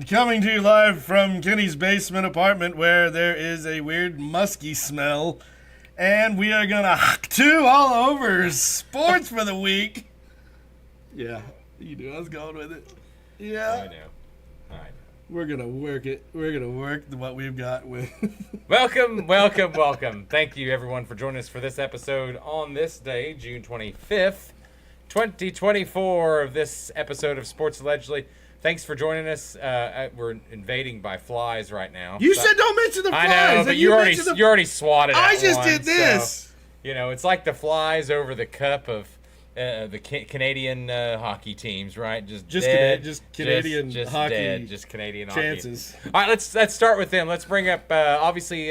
Coming to you live from Kenny's basement apartment where there is a weird musky smell. And we are going to Tuah all over sports for the week. Yeah, you knew I was going with it. Yeah. I know. We're going to work it. We're going to work what we've got with. Welcome. Thank you, everyone, for joining us for this episode on this day, June 25th, 2024, of this episode of Sports Allegedly. Thanks for joining us. We're invading by flies right now. You said don't mention the flies. I know, but you already swatted at I just one, did this. So, It's like the flies over the cup of the Canadian hockey teams, right? Just dead, just Canadian just hockey dead, just Canadian chances. Hockey. All right, let's start with them. Let's bring up obviously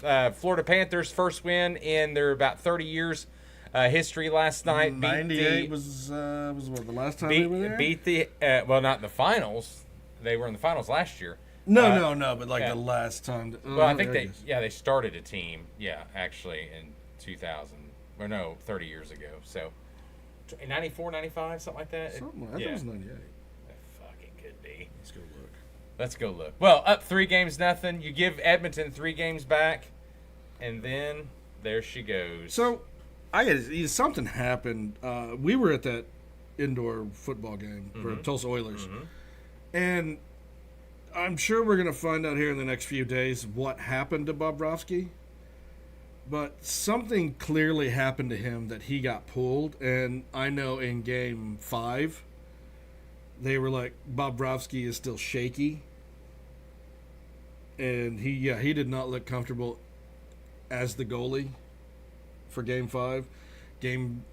Florida Panthers' first win in their about 30 years history last night. 98 was what, the last time they were there? Beat the well, not in the finals. They were in the finals last year. No, but like the last time. Well, I think they started a team. Yeah, actually in 2000 or no, 30 years ago. So 94, 95, something like that. I think it was 98. It fucking could be. Let's go look. Well, up 3-0. You give Edmonton 3 games back, and then there she goes. So, something happened. We were at that indoor football game for Tulsa Oilers, and I'm sure we're going to find out here in the next few days what happened to Bobrovsky. But something clearly happened to him that he got pulled, and I know in Game 5, they were like, Bobrovsky is still shaky, and he did not look comfortable as the goalie for Game 5. Game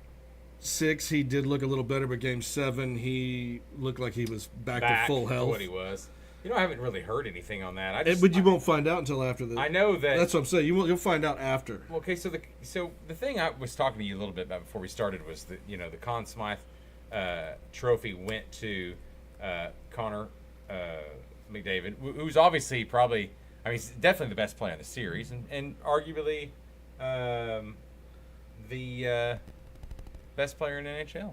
6, he did look a little better, but Game 7, he looked like he was back to full health. To what he was. I haven't really heard anything on that. But you won't find out until after the. I know that. That's what I'm saying. You'll find out after. Well, okay, so the thing I was talking to you a little bit about before we started was that the Conn Smythe trophy went to Connor McDavid, who's obviously probably, he's definitely the best player in the series, and arguably the best player in NHL.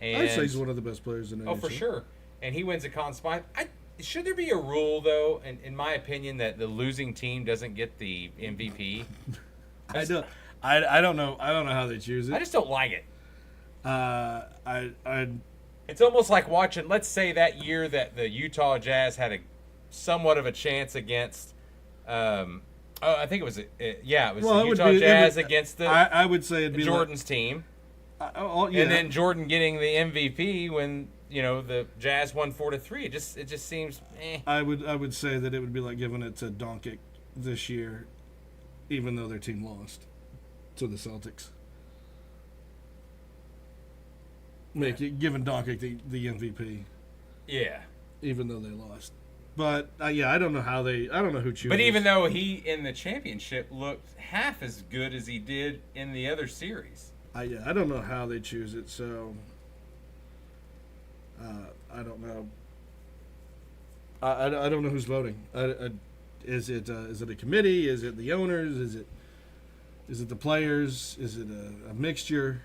I'd say he's one of the best players in NHL. Oh, for sure. And he wins a Conn Smythe. Should there be a rule, though, in my opinion, that the losing team doesn't get the MVP? I don't know. I don't know how they choose it. I just don't like it. I It's almost like watching. Let's say that year that the Utah Jazz had a somewhat of a chance against. I think it was. The Utah Jazz against the. I would say it'd be Jordan's team. Yeah. And then Jordan getting the MVP when the Jazz won 4-3. It just seems. I would say that it would be like giving it to Doncic this year, even though their team lost to the Celtics. Giving Doncic the MVP. Yeah. Even though they lost. But I don't know who chooses. But even though he in the championship looked half as good as he did in the other series. I don't know how they choose it, so I don't know. I don't know who's voting. Is it a committee? Is it the owners? Is it the players? Is it a mixture?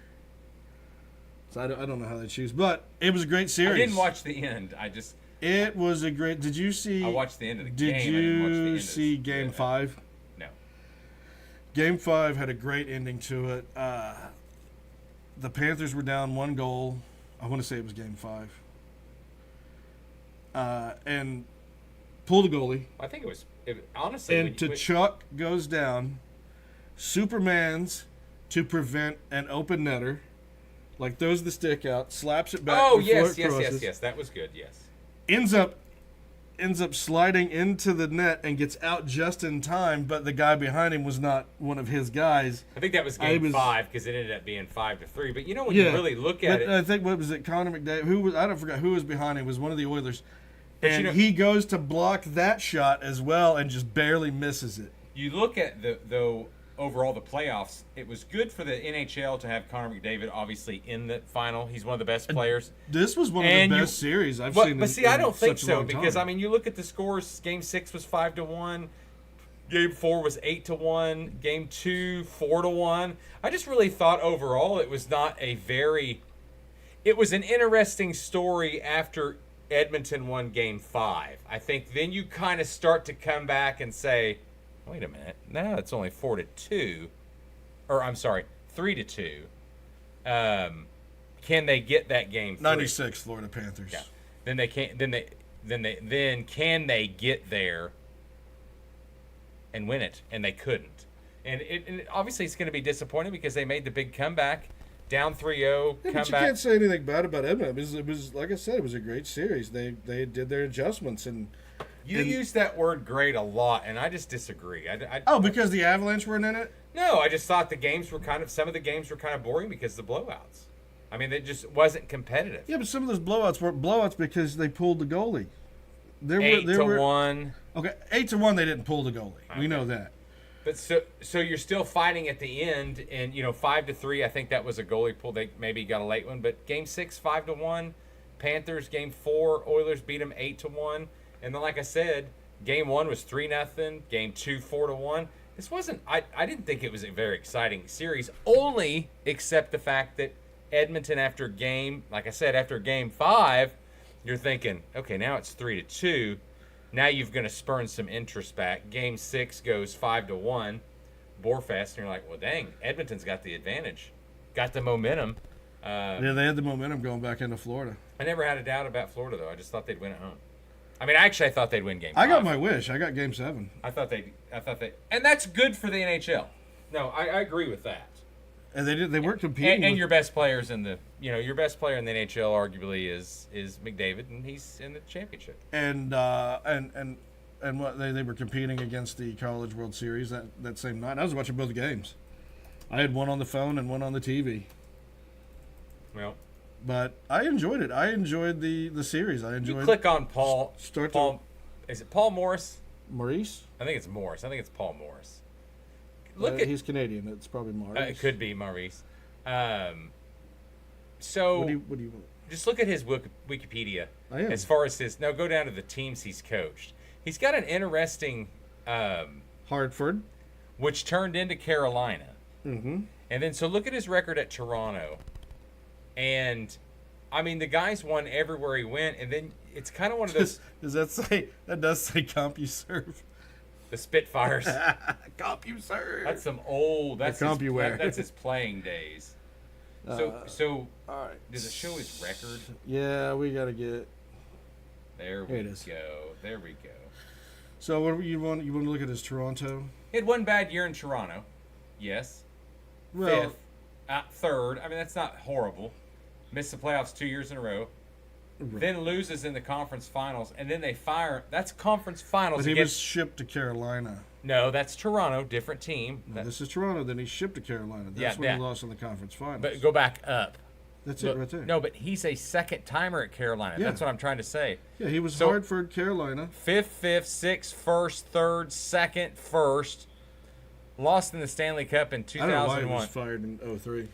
So I don't know how they choose, but it was a great series. I didn't watch the end. It was a great. Did you see? I watched the end of the game. Did you see Game 5? No. Game 5 had a great ending to it. The Panthers were down 1 goal. I want to say it was Game 5. And pulled the goalie. I think it was honestly. And Chuck goes down. Superman's to prevent an open netter. Like throws the stick out, slaps it back. Oh yes. That was good. Yes. Ends up sliding into the net and gets out just in time, but the guy behind him was not one of his guys. I think that was Game 5 because it ended up being 5-3. But when you really look at it, I think what was it? Connor McDavid. I don't forget who was behind him. It was one of the Oilers, and he goes to block that shot as well and just barely misses it. You look at the overall the playoffs. It was good for the NHL to have Connor McDavid obviously in the final. He's one of the best players. This was one of the best series I've seen. But see, I don't think so because time. You look at the scores. Game 6 was 5-1. Game 4 was 8-1. Game 2 4-1. I just really thought overall it was not a very. It was an interesting story after Edmonton won Game 5. I think then you kind of start to come back and say, wait a minute. Now it's only 4-2, or I'm sorry, 3-2. Can they get that game? 96 Florida Panthers. Yeah. Then they can't. Then can they get there and win it? And they couldn't. And obviously it's going to be disappointing because they made the big comeback, down 3-0. Yeah, but you can't say anything bad about Edmonton. It was like I said, it was a great series. They did their adjustments and. You use that word "great" a lot, and I just disagree. Because the Avalanche weren't in it? No, I just thought some of the games were kind of boring because of the blowouts. I mean, it just wasn't competitive. Yeah, but some of those blowouts weren't blowouts because they pulled the goalie. There 8-1. Okay, 8-1. They didn't pull the goalie. Okay. We know that. But so you're still fighting at the end, and 5-3. I think that was a goalie pull. They maybe got a late one, but Game 6, 5-1. Panthers Game 4, Oilers beat them 8-1, and then like I said, Game 1 was 3-0. Game 2, 4-1. This wasn't. I didn't think it was a very exciting series. Only except the fact that Edmonton after Game 5, you're thinking, okay, now it's 3-2. Now you're going to spurn some interest back. Game 6 goes 5-1, Boarfest, and you're like, well, dang, Edmonton's got the advantage, got the momentum. Yeah, they had the momentum going back into Florida. I never had a doubt about Florida, though. I just thought they'd win at home. I mean, I thought they'd win Game 5. I got my wish. I got Game 7. I thought they, and that's good for the NHL. No, I agree with that. And they weren't competing. And your best players your best player in the NHL arguably is McDavid, and he's in the championship. And what they were competing against the College World Series that same night. I was watching both games. I had one on the phone and one on the TV. Well, but I enjoyed it. I enjoyed the series. You click on Paul. Is it Paul Morris? Maurice? I think it's Morris. I think it's Paul Morris. He's Canadian. It's probably Maurice. It could be Maurice. So what do you want? Just look at his Wikipedia. I am. As far as go down to the teams he's coached. He's got an interesting Hartford, which turned into Carolina. Mm-hmm. And then so look at his record at Toronto. And I mean, the guy's won everywhere he went, and then it's kind of one of those. Does that say CompuServe? The Spitfires. CompuServe. That's some old. That's his playing days. So all right. Does it show his record? Yeah, we gotta get. There we go. There we go. So what you want to look at is Toronto? He had one bad year in Toronto. Yes. Well, 5th, 3rd. I mean, that's not horrible. Missed the playoffs 2 years in a row. Right. Then loses in the conference finals, and then they fire. That's conference finals. But he was shipped to Carolina. No, that's Toronto, different team. No, this is Toronto. Then he's shipped to Carolina. That's when he lost in the conference finals. But go back up. That's it right there. No, but he's a second timer at Carolina. Yeah. That's what I'm trying to say. Yeah, he was Hartford, Carolina. 5th, 6th, 1st, 3rd, 2nd, 1st. Lost in the Stanley Cup in 2001. I don't know why he was fired in 2003.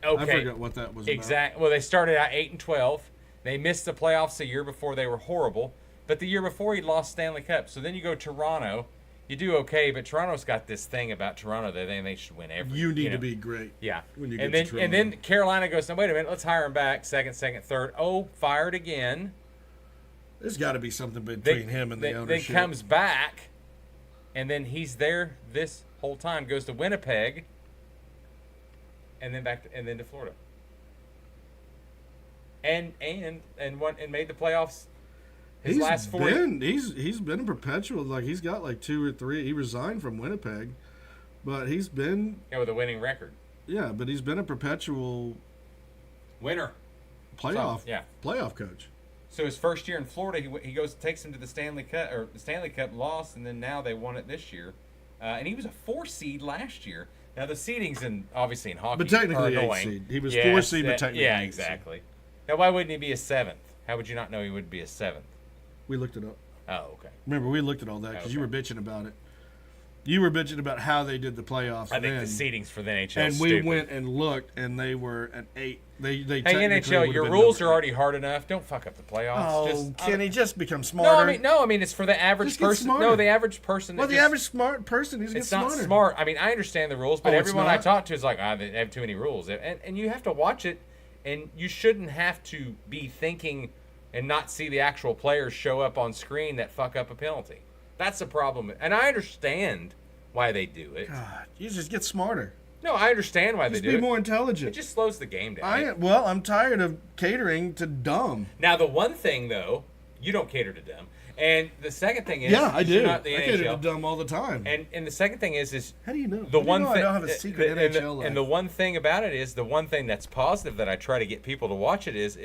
Okay. I forgot what that was about. Exactly. Well, they started out 8-12. They missed the playoffs a year before. They were horrible. But the year before, he lost Stanley Cup. So then you go Toronto. You do okay, but Toronto's got this thing about Toronto that they should win every. You need to be great. Yeah. When you get to Toronto. And then Carolina goes, no, wait a minute, let's hire him back. Second, third. Oh, fired again. There's got to be something between him and the ownership. Then comes back, and then he's there this whole time. Goes to Winnipeg, and then then to Florida. And made the playoffs. He's been a perpetual, like he's got like 2 or 3. He resigned from Winnipeg, but he's been with a winning record. Yeah, but he's been a perpetual winner, playoff coach. So his first year in Florida, he takes him to the Stanley Cup, or the Stanley Cup lost, and then now they won it this year. And he was a 4 seed last year. Now the seedings obviously in hockey, but technically are 8 seed. He was 4 seed, but technically exactly. Seed. Now why wouldn't he be a 7th? How would you not know he would be a 7th? We looked it up. Oh, okay. Remember, we looked at all that because you were bitching about it. You were bitching about how they did the playoffs. I think the seedings for the NHL and we went and looked, and they were an 8. Hey, NHL, your rules are already hard enough. Don't fuck up the playoffs. Kenny, just become smarter. No, I mean it's for the average person. No, the average person. Well, the average smart person is smarter. It's not smart. I mean, I understand the rules, but everyone I talk to is like, they have too many rules, and you have to watch it, and you shouldn't have to be thinking and not see the actual players show up on screen that fuck up a penalty. That's the problem, and I understand why they do it. God, you just get smarter. No, I understand why they do it. Just be more intelligent. It just slows the game down. I'm tired of catering to dumb. Now, the one thing, though, you don't cater to dumb. And the second thing is... Yeah, I do. I cater to dumb all the time. And the second thing is... How do you know? The one thing, I don't have a secret NHL life. And the one thing about it is, the one thing that's positive that I try to get people to watch it is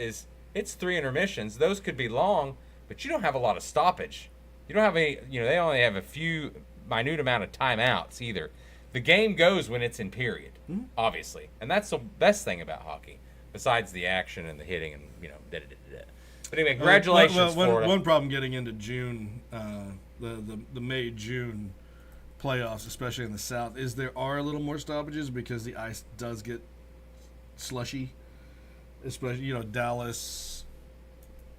it's 3 intermissions. Those could be long, but you don't have a lot of stoppage. You don't have any... they only have a few minute amount of timeouts either. The game goes when it's in period, obviously, and that's the best thing about hockey, besides the action and the hitting and da-da-da-da-da. But anyway, congratulations, Florida. One problem getting into June, the May-June playoffs, especially in the South, is there are a little more stoppages because the ice does get slushy, especially Dallas,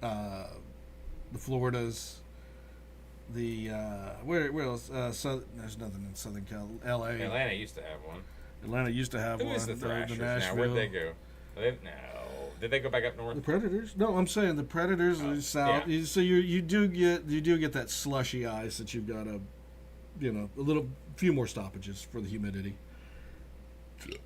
the Floridas, the where else? There's nothing in Southern Cal. L.A. Atlanta used to have one. Atlanta used to have Who one. is the Thrashers now? Nashville. Where'd they go? No. Did they go back up north? The Predators? No, I'm saying the Predators are south. Yeah. So you do get that slushy ice that you've got a few more stoppages for the humidity.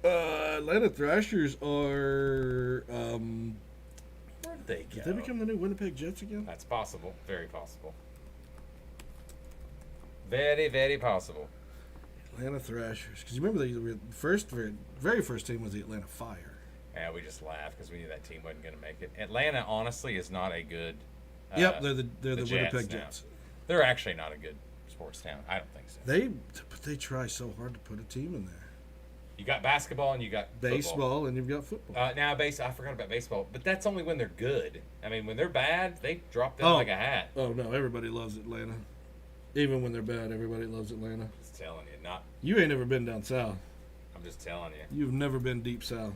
Atlanta Thrashers are. Where'd they go? Did they become the new Winnipeg Jets again? That's possible. Very possible. Very, very possible. Atlanta Thrashers. Because you remember the very first team was the Atlanta Fire. Yeah, we just laughed because we knew that team wasn't going to make it. Atlanta, honestly, is not a good. Yep, they're the Jets Winnipeg now. Jets. They're actually not a good sports town. I don't think so. They try so hard to put a team in there. You got basketball and you got Baseball football. and you've got football. I forgot about baseball, but that's only when they're good. I mean, when they're bad, they drop them like a hat. Oh no, everybody loves Atlanta. Even when they're bad, everybody loves Atlanta. Just telling you, not. You ain't never been down south. I'm just telling you. You've never been deep south.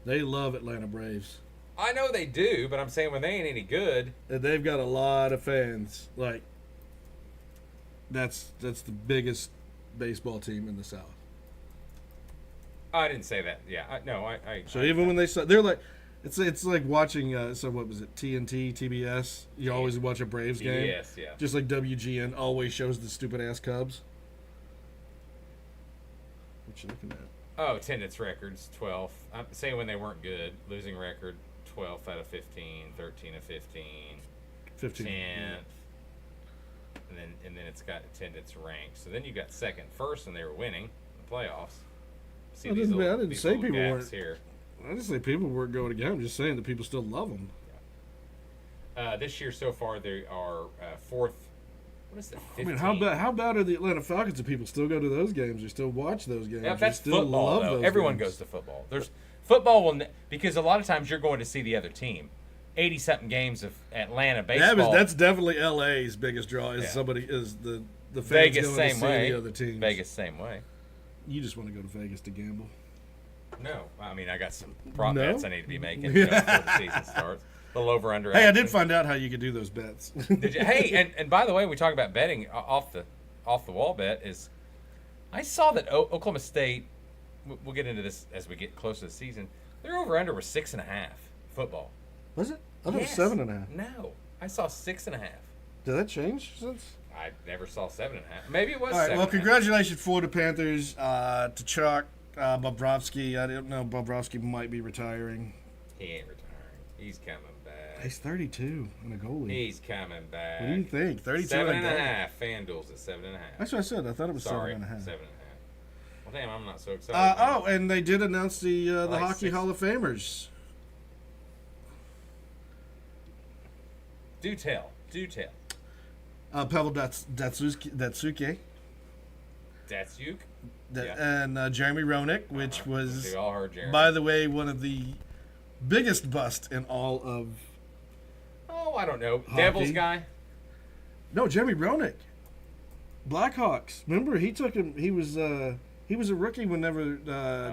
They love Atlanta Braves. I know they do, but I'm saying when they ain't any good. And they've got a lot of fans. Like, that's the biggest baseball team in the South. I didn't say that. Yeah, So even when they're like, it's like watching. So what was it? TNT, TBS. You always watch a Braves game. Yes, yeah. Just like WGN always shows the stupid ass Cubs. What you looking at? Oh, attendance records, 12th. I'm saying when they weren't good. Losing record, 12th out of 15, 13 of 15, 15. 10th. And then it's got attendance ranked. So then you got second, first, and they were winning the playoffs. See I didn't these say little people gaps weren't. here. I didn't say people weren't going again. I'm just saying that people still love them. This year so far, they are fourth. What is that? 15? I mean, how bad are the Atlanta Falcons? Do people still go to those games or still watch those games? Yeah, that's still football, love though. those Everyone games? goes to football. There's football because a lot of times you're going to see the other team. 80-something games of Atlanta baseball. That's definitely LA's biggest draw. Is the fans Vegas going same to see way. the other teams. Vegas same way. You just want to go to Vegas to gamble. No, I mean I got some prop No? bets I need to be making before the season starts. A little over under. Hey, I action. did find out how you could do those bets. Did you? Hey, and by the way, we talk about betting off the wall bet is. I saw that Oklahoma State. We'll get into this as we get close to the season. Their over under was 6.5 football. Was it? I thought Yes. it was 7.5. No, I saw 6.5. Did that change since? I never saw 7.5. Maybe it was. All right. 7.5. Well, congratulations, Florida Panthers, to Chuck Bobrovsky. I don't know. Bobrovsky might be retiring. He ain't retiring. He's coming back. He's 32 and a goalie. He's coming back. What do you think? 32 7.5. and a goalie. FanDuel's at 7.5. That's what I said. I thought it was Sorry, 7.5. 7.5. Well, damn, I'm not so excited. And they did announce the like Hockey 6. Hall of Famers. Do tell. Pavel Datsyuk, Datsyuk? and Jeremy Roenick, which was, We all heard Jeremy. by the way, one of the biggest busts in all of. Oh, I don't know. Hockey. Devils guy? No, Jeremy Roenick, Blackhawks. Remember, he took him. He was a rookie whenever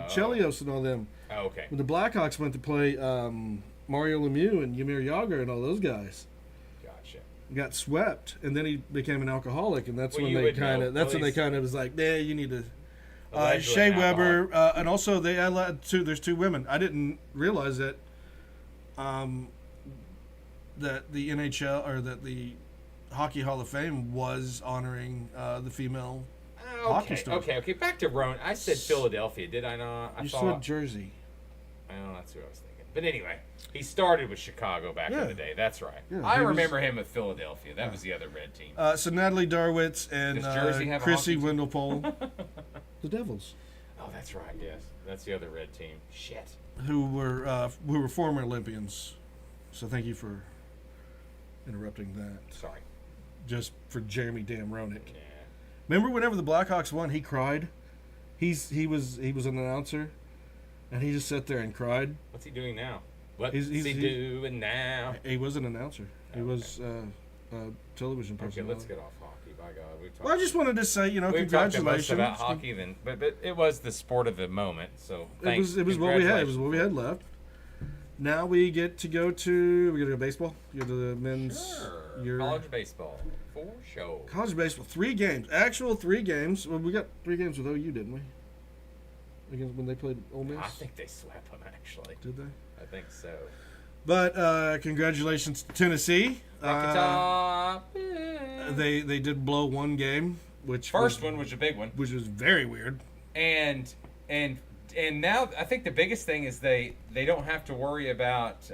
Chelios and all them. Oh, okay. When the Blackhawks went to play Mario Lemieux and Yamir Yager and all those guys. Gotcha. Got swept, and then he became an alcoholic, and that's Well, when you they would know. kind of. That's Well, when they he's kind of was like, "Yeah, you need to." allegedly Shea an Weber, and also they allowed two. There's two women. I didn't realize that. That the NHL or that the Hockey Hall of Fame was honoring the female hockey stars. Okay. Back to Rowan. I said Philadelphia, did I not? I You thought. said Jersey. Well, that's who I was thinking. But anyway, he started with Chicago back in the day. That's right. Yeah, I he was- remember him with Philadelphia. That was the other red team. So Natalie Darwitz and Does Jersey have a Chrissy hockey team? Windlepole, the Devils, Oh, that's right. Yes, that's the other red team. Shit. who were former Olympians. So thank you for interrupting that. Sorry. Just for Jeremy Roenick. Yeah. Remember whenever the Blackhawks won, he cried. he was an announcer, and he just sat there and cried. What's he doing now? What's He's he doing now? He was an announcer. He was television personality. Okay, let's get off hockey. By God, we've talked. Well, I just wanted to say, we've congratulations. talked about hockey, then, but it was the sport of the moment. So thanks. It was what we had. It was what we had left. Now we get to go to baseball. You go to the men's college baseball for sure. College baseball, 3 games, actual 3 games. Well, we got 3 games with OU, didn't we? Against when they played Ole Miss. I think they swept them actually. Did they? I think so. But congratulations to Tennessee. Rocky Top. They did blow one game, which one was a big one, which was very weird. And now I think the biggest thing is they don't have to worry about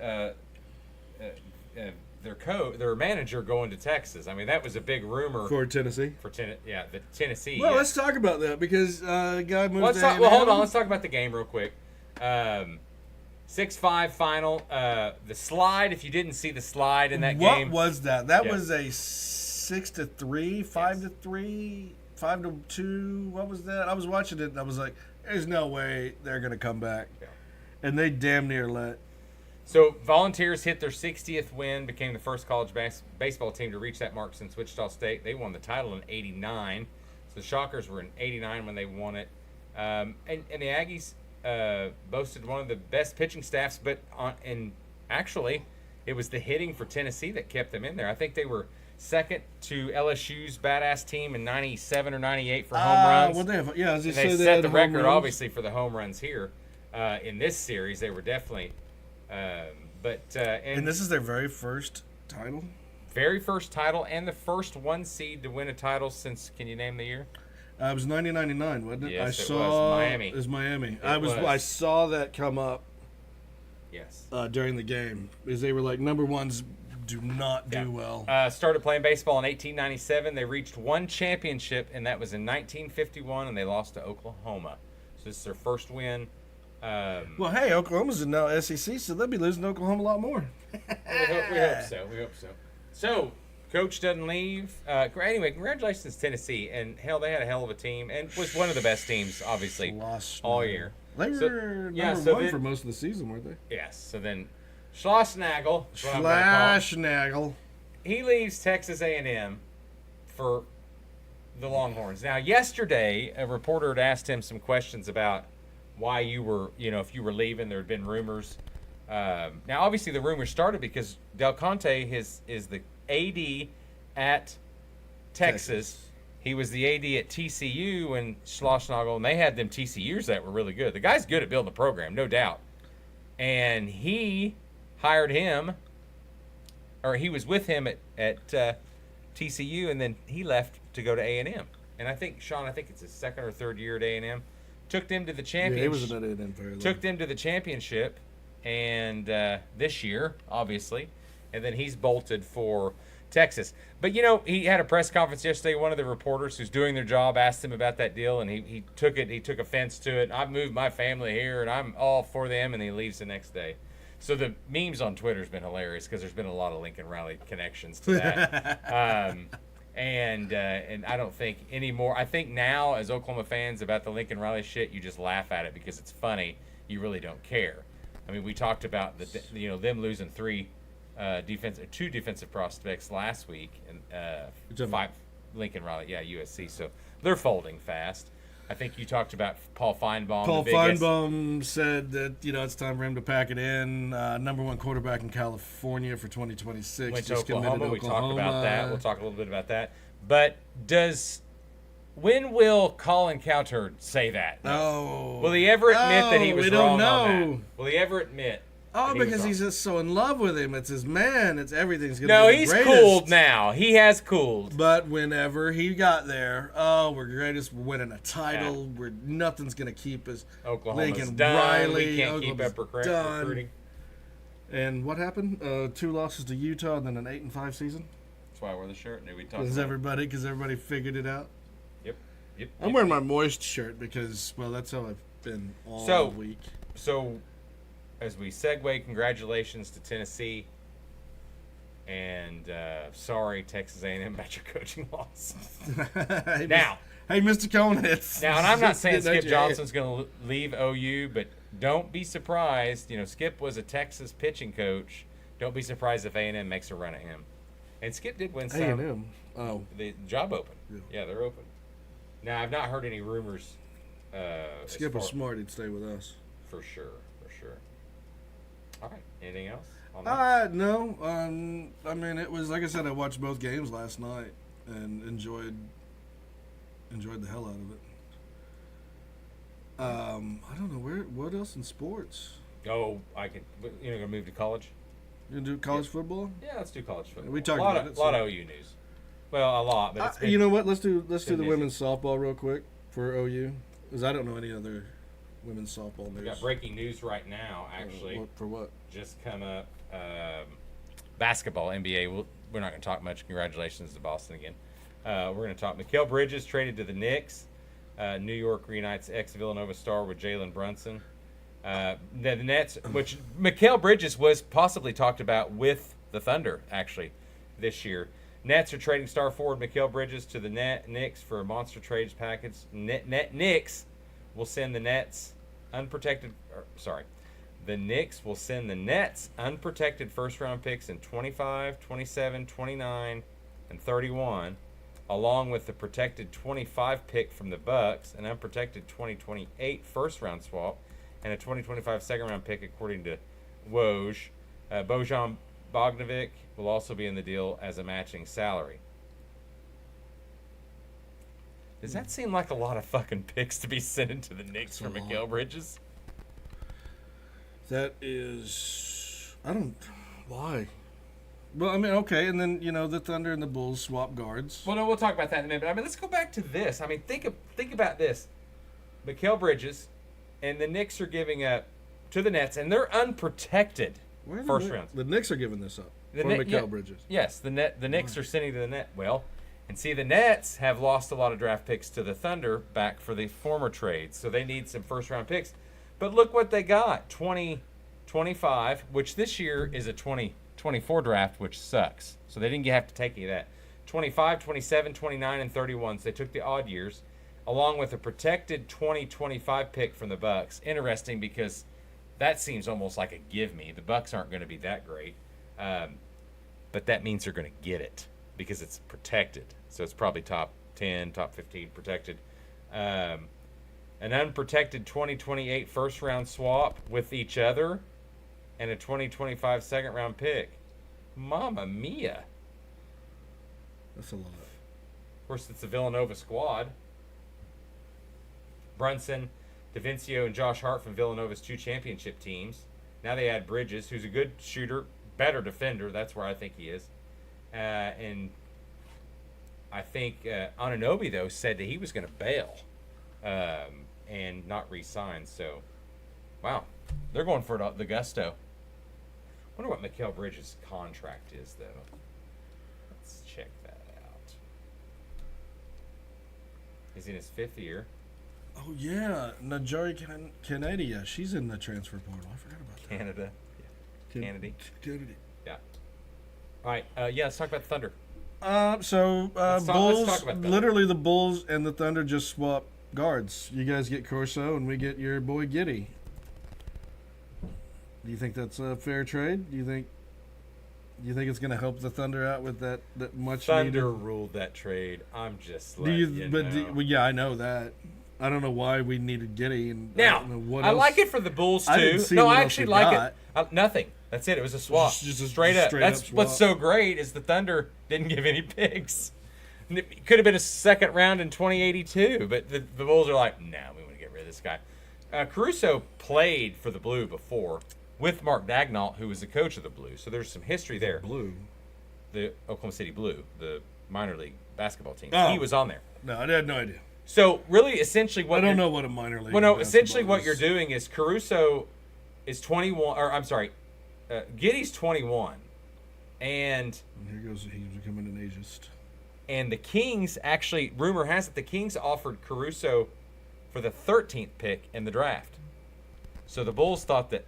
their manager going to Texas. I mean, that was a big rumor for Tennessee. The Tennessee. Well, let's talk about that because guy moved. Well, hold on. Let's talk about the game real quick. 6-5 final. The slide. If you didn't see the slide in that game, what was that? That was a 6-3, 5-3, 5-2. What was that? I was watching it and I was like, "There's no way they're gonna come back," and they damn near let. So Volunteers hit their 60th win, became the first college baseball team to reach that mark since Wichita State. They won the title in '89. So the Shockers were in '89 when they won it. And the Aggies boasted one of the best pitching staffs, and actually it was the hitting for Tennessee that kept them in there. I think they were second to LSU's badass team in '97 or '98 for home runs. Well, they set the record, obviously, for the home runs here in this series. They were definitely. And this is their very first title? Very first title and the first 1 seed to win a title since, can you name the year? It was 1999, wasn't it? Yes, it was Miami. It was Miami. I saw that come up. Yes. During the game because they were like number ones do not do well. Started playing baseball in 1897. They reached 1 championship, and that was in 1951, and they lost to Oklahoma. So this is their first win. Well, hey, Oklahoma's in now SEC, so they'll be losing to Oklahoma a lot more. we hope so. So, coach doesn't leave. Anyway, congratulations to Tennessee, and hell, they had a hell of a team, and was one of the best teams, obviously, all year. They were number 1 for most of the season, weren't they? Yes. So then, Schlossnagle. He leaves Texas A&M for the Longhorns. Now, yesterday, a reporter had asked him some questions about why you were, if you were leaving. There had been rumors. Now, obviously, the rumors started because Del Conte is the AD at Texas. He was the AD at TCU and Schlossnagle, and they had them TCUs that were really good. The guy's good at building a program, no doubt. And he hired him, or he was with him at TCU, and then he left to go to A&M. And I think, Sean, it's his 2nd or 3rd year at A&M. Took them to the championship. Yeah, he was at A&M very long. Took them to the championship, and this year, obviously, and then he's bolted for Texas. But he had a press conference yesterday. One of the reporters who's doing their job asked him about that deal, and he took offense to it. I've moved my family here, and I'm all for them, and he leaves the next day. So the memes on Twitter has been hilarious because there's been a lot of Lincoln Riley connections to that. And I don't think anymore. I think now, as Oklahoma fans, about the Lincoln Riley shit, you just laugh at it because it's funny. You really don't care. I mean, we talked about them losing 2 defensive prospects last week, and 5 Lincoln Riley, USC. So they're folding fast. I think you talked about Paul Feinbaum. Paul Feinbaum said that it's time for him to pack it in. Number 1 quarterback in California for 2026. Went to Oklahoma. We talked about that. We'll talk a little bit about that. But when will Colin Cowherd say that? No. Will he ever admit that he was wrong on that? Will he ever admit? Oh, because he's just so in love with him. It's his man. It's everything's going No, to be the he's greatest. cooled now. He has cooled. But whenever he got there, we're greatest. We're winning a title. Yeah. Nothing's going to keep us. Oklahoma's Lincoln done. Riley. We can't keep up recruiting. And what happened? 2 losses to Utah and then an 8-5 season. That's why I wore the shirt. Because everybody figured it out. Yep. I'm wearing my moist shirt because, that's how I've been all week. So, as we segue, congratulations to Tennessee, and sorry, Texas A&M, about your coaching loss. Now, Hey, Mr. Coneheads. Now, and I'm not saying Getting at Skip your Johnson's going to leave OU, but don't be surprised. You know, Skip was a Texas pitching coach. Don't be surprised if A&M makes a run at him. And Skip did win some. A&M. Oh. The job open. Yeah, they're open. Now, I've not heard any rumors. Skip was smart. He'd stay with us. For sure. All right. Anything else on that? No. I mean, it was, like I said, I watched both games last night and enjoyed the hell out of it. I don't know what else in sports. Oh, gonna move to college? You gonna do college football? Yeah, let's do college football. We talked about it. A lot of OU news. Well, a lot, but it's been, you know what? Let's do the busy. women's softball real quick for OU, because I don't know any other women's softball news. We got breaking news right now, actually. For what? Just come up. Basketball, NBA. We're not going to talk much. Congratulations to Boston again. We're going to talk. Mikal Bridges traded to the Knicks. New York reunites ex-Villanova star with Jalen Brunson. The Nets, which Mikal Bridges was possibly talked about with the Thunder, actually, this year. Nets are trading star forward Mikal Bridges to the Knicks for a monster trades package. Knicks will send the Nets the Knicks will send the Nets unprotected first-round picks in 25, 27, 29, and 31, along with the protected 25 pick from the Bucks, an unprotected 2028 first-round swap, and a 2025 second-round pick, according to Woj. Bojan Bogdanovic will also be in the deal as a matching salary. Does that seem like a lot of fucking picks to be sent into the Knicks for Mikal Bridges? That is, why? Well, I mean, okay, and then, the Thunder and the Bulls swap guards. Well, no, we'll talk about that in a minute. But, I mean, let's go back to this. I mean, think about this. Mikal Bridges and the Knicks are giving up to the Nets, and they're unprotected first rounds. The Knicks are giving this up for Mikal Bridges. Yes, the Knicks are sending to the net. Well, and see, the Nets have lost a lot of draft picks to the Thunder back for the former trades, so they need some first-round picks. But look what they got, 2025, which this year is a 2024 draft, which sucks. So they didn't have to take any of that. 25, 27, 29, and 31. So they took the odd years, along with a protected 2025 pick from the Bucks. Interesting because that seems almost like a give me. The Bucks aren't going to be that great, but that means they're going to get it because it's protected. So it's probably top 10, top 15 protected. An unprotected 2028 first-round swap with each other, and a 2025 second-round pick. Mamma mia. That's a lot. Of course, it's the Villanova squad. Brunson, DaVincio, and Josh Hart from Villanova's 2 championship teams. Now they add Bridges, who's a good shooter, better defender. That's where I think he is. And I think Anunoby, though, said that he was going to bail. And not re-sign. So, wow, they're going for the gusto. Wonder what Mikal Bridges' contract is, though. Let's check that out. He's in his 5th year. Oh yeah, Najari Canada. She's in the transfer portal. I forgot about that. Canada. Yeah. Kennedy. Yeah. All right. Let's talk about the Thunder. Bulls. Let's talk about that. Literally, the Bulls and the Thunder just swapped guards. You guys get Corso and we get your boy Giddey. Do you think that's a fair trade? Do you think it's going to help the Thunder out with that much Thunder needed? ruled that trade. I'm just yeah, I know that. I don't know why we needed Giddey. And now, I like it for the Bulls too. I actually like it. Nothing. That's it. It was a swap. Just a straight up. That's swap. What's so great is the Thunder didn't give any picks. It could have been a second round in 2082, but the Bulls are like, we want to get rid of this guy. Caruso played for the Blue before with Mark Daigneault, who was the coach of the Blue, so there's some history there. The Oklahoma City Blue, the minor league basketball team. Oh. He was on there. No, I had no idea. So really, essentially, what I don't know what a minor league. Well, no, essentially, what you're doing is Caruso is 21, or I'm sorry, Giddey's 21, and here goes he's becoming an ageist. And the Kings actually, rumor has it, the Kings offered Caruso for the 13th pick in the draft. So the Bulls thought that,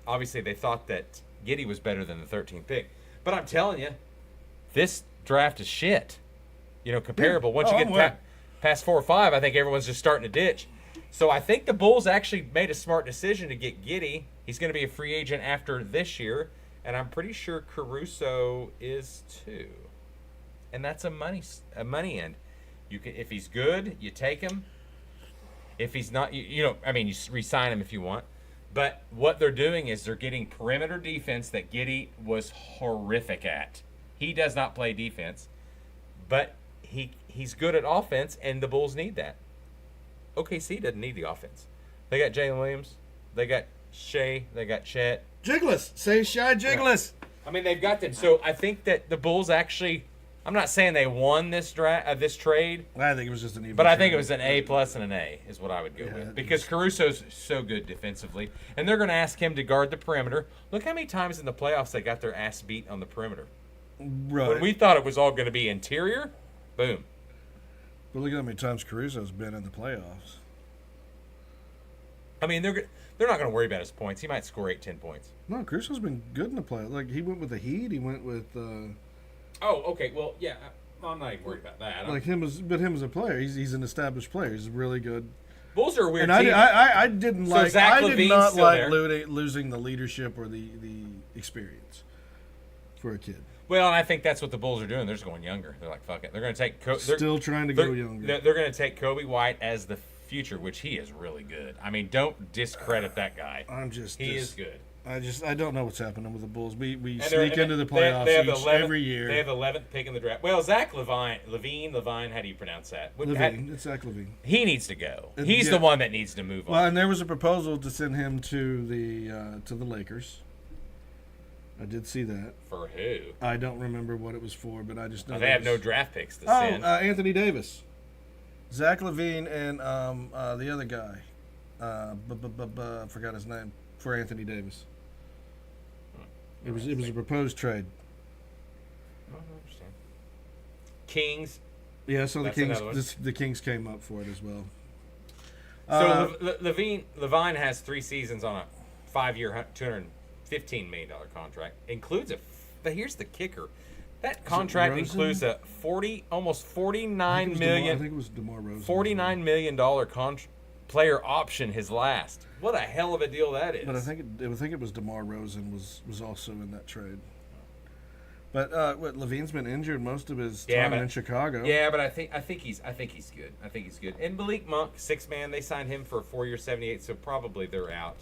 obviously, they thought that Giddey was better than the 13th pick. But I'm telling you, this draft is shit. Comparable. Yeah. Past 4 or 5, I think everyone's just starting to ditch. So I think the Bulls actually made a smart decision to get Giddey. He's going to be a free agent after this year, and I'm pretty sure Caruso is too. And that's a money end. You can, if he's good, you take him. If he's not, you re-sign him if you want. But what they're doing is they're getting perimeter defense that Giddey was horrific at. He does not play defense, but he's good at offense, and the Bulls need that. OKC doesn't need the offense. They got Jalen Williams. They got Shea. They got Chet. Jiggles. Say Shy Jiggles. I mean, they've got them. So I think that the Bulls actually, I'm not saying they won this this trade. I think it was just an even But I trade. think it was an A+ and an A is what I would go with. Because Caruso's so good defensively. And they're going to ask him to guard the perimeter. Look how many times in the playoffs they got their ass beat on the perimeter. Right. When we thought it was all going to be interior, boom. But look at how many times Caruso's been in the playoffs. I mean, they're not going to worry about his points. He might score 8-10 points. No, Caruso's been good in the playoffs. Like, he went with the Heat. He went with... Oh, okay. Well, yeah. I'm not even worried about that. Like him as a player. He's an established player. He's really good. Bulls are a weird and team. I didn't So like... Zach I did LaVine's not still like there. losing the leadership or the experience for a kid. Well, and I think that's what the Bulls are doing. They're just going younger. They're like, fuck it. They're going to take... Still trying to go younger. They're going to take Kobe White as the future, which he is really good. I mean, don't discredit that guy. He is good. I don't know what's happening with the Bulls. We And sneak into the playoffs every year. They have the 11th pick in the draft. Well, Zach Levine, how do you pronounce that? Levine. It's Zach Levine. He needs to go. He's the one that needs to move on. Well, and there was a proposal to send him to the Lakers. I did see that. For who? I don't remember what it was for, but I just know they have no draft picks to send. Anthony Davis, Zach Levine, and the other guy. I forgot his name for Anthony Davis. It was a proposed trade. I don't understand. Kings. Yeah, so That's the Kings came up for it as well. So Levine has 3 seasons on a 5-year, $215 million contract. Includes but here's the kicker. That contract includes a almost $49 million. I think it was DeMar Rosen. $49 million player option his last. What a hell of a deal that is. But I think it was DeMar Rosen was also in that trade. But Levine's been injured most of his time in Chicago. Yeah, but I think he's good. I think he's good. And Malik Monk, 6-man, they signed him for a 4-year, $78, so probably they're out.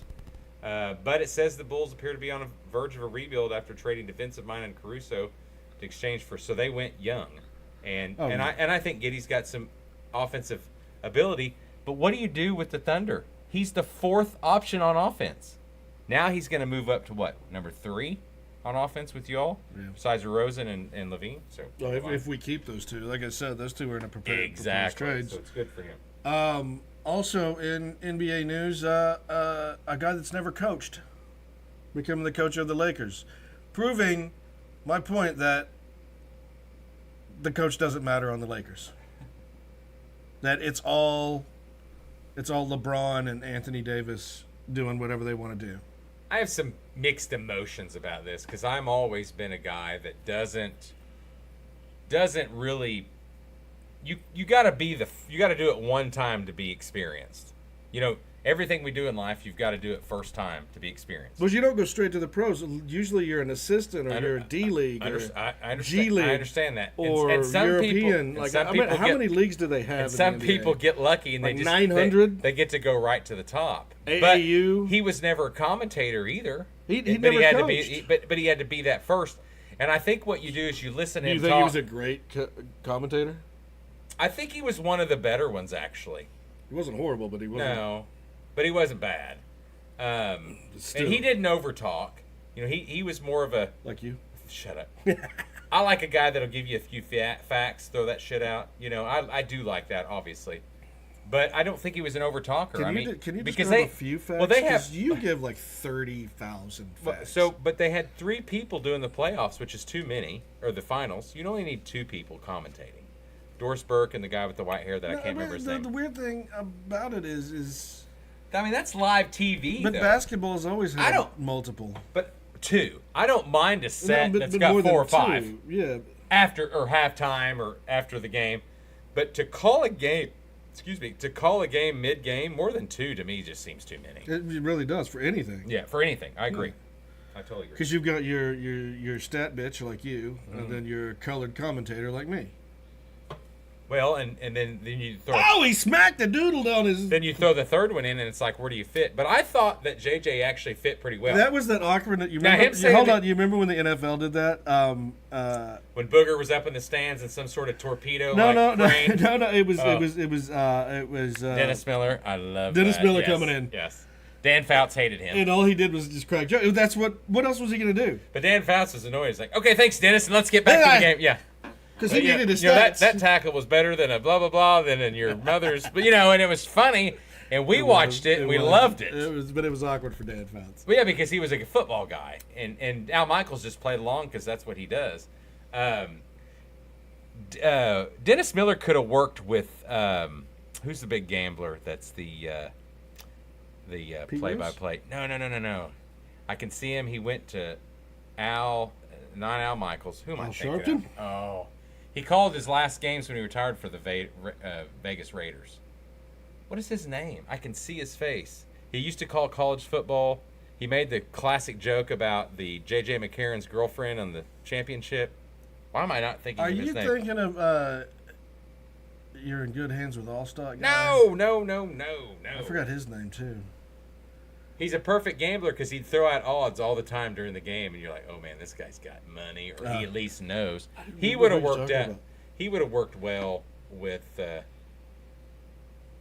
But it says the Bulls appear to be on the verge of a rebuild after trading defensive mind and Caruso to exchange for. So they went young, and I think Giddey's got some offensive ability. But what do you do with the Thunder? He's the 4th option on offense. Now he's going to move up to what, number 3 on offense with y'all, besides Rosen and Levine. So if we keep those two, like I said, those two are in a prepared trades. So it's good for him. Also in NBA news, a guy that's never coached becoming the coach of the Lakers, proving my point that the coach doesn't matter on the Lakers. That it's all LeBron and Anthony Davis doing whatever they want to do. I have some mixed emotions about this because I've always been a guy that doesn't really. You got to do it one time to be experienced. You know, everything we do in life, you've got to do it first time to be experienced. But you don't go straight to the pros. Usually, you're an assistant or you're a D League or G League. I understand that. Or and some European. People, how many leagues do they have? And some people get lucky and like they just 900. They get to go right to the top. AAU. But he was never a commentator either. He never had coached. to be. But he had to be that first. And I think what you do is you listen to him You think talk. he was a great commentator? I think he was one of the better ones, actually. He wasn't horrible, but he wasn't. No, but he wasn't bad. And he didn't overtalk. You know, he was more of a... Like you? Shut up. I like a guy that'll give you a few facts, throw that shit out. You know, I do like that, obviously. But I don't think he was an overtalker. Can you just give a few facts? Well, they have... You give like 30,000 facts. But they had 3 people doing the playoffs, which is too many, or the finals. You only need 2 people commentating. Doris Burke and the guy with the white hair that I can't remember his name. The weird thing about it is I mean, that's live TV. But basketball has always had multiple. But 2. I don't mind a set that's but got more 4 or than 5. 2. Yeah. After or halftime or after the game. But to call a game, mid-game, more than 2 to me just seems too many. It really does for anything. Yeah, for anything. I agree. I totally agree. Because you've got your stat bitch like you, and then your colored commentator like me. Well, and then you throw. Oh, he smacked the doodle down his. Then you throw the third one in, and it's like, where do you fit? But I thought that JJ actually fit pretty well. That was that awkward. You Now, remember? him saying Hold that- on. You remember when the NFL did that? When Booger was up in the stands in some sort of torpedo. No. crane. No. It was. Oh. It was. Dennis Miller. I love Dennis that. Miller Yes, coming in. Yes. Dan Fouts hated him. And all he did was just crack jokes. That's what else was he going to do? But Dan Fouts was annoyed. He's like, okay, thanks, Dennis, and let's get back to the game. Yeah. Because he needed his that stats. that tackle was better than a blah, blah, blah, than in your mother's. But, and it was funny, and we watched it, and we loved it. But it was awkward for Dan Fouts. Well, yeah, because he was a football guy, and Al Michaels just played along because that's what he does. Dennis Miller could have worked with who's the big gambler? That's the play-by-play. No. I can see him. He went to not Al Michaels. Who am I thinking of? Oh, he called his last games when he retired for the Vegas Raiders. What is his name? I can see his face. He used to call college football. He made the classic joke about the J.J. McCarron's girlfriend on the championship. Why am I not thinking of his name? Are you thinking of You're in Good Hands with Allstock? No. I forgot his name, too. He's a perfect gambler because he'd throw out odds all the time during the game, and you're like, "Oh man, this guy's got money," or he at least knows. He would have worked out. He would have worked well with, and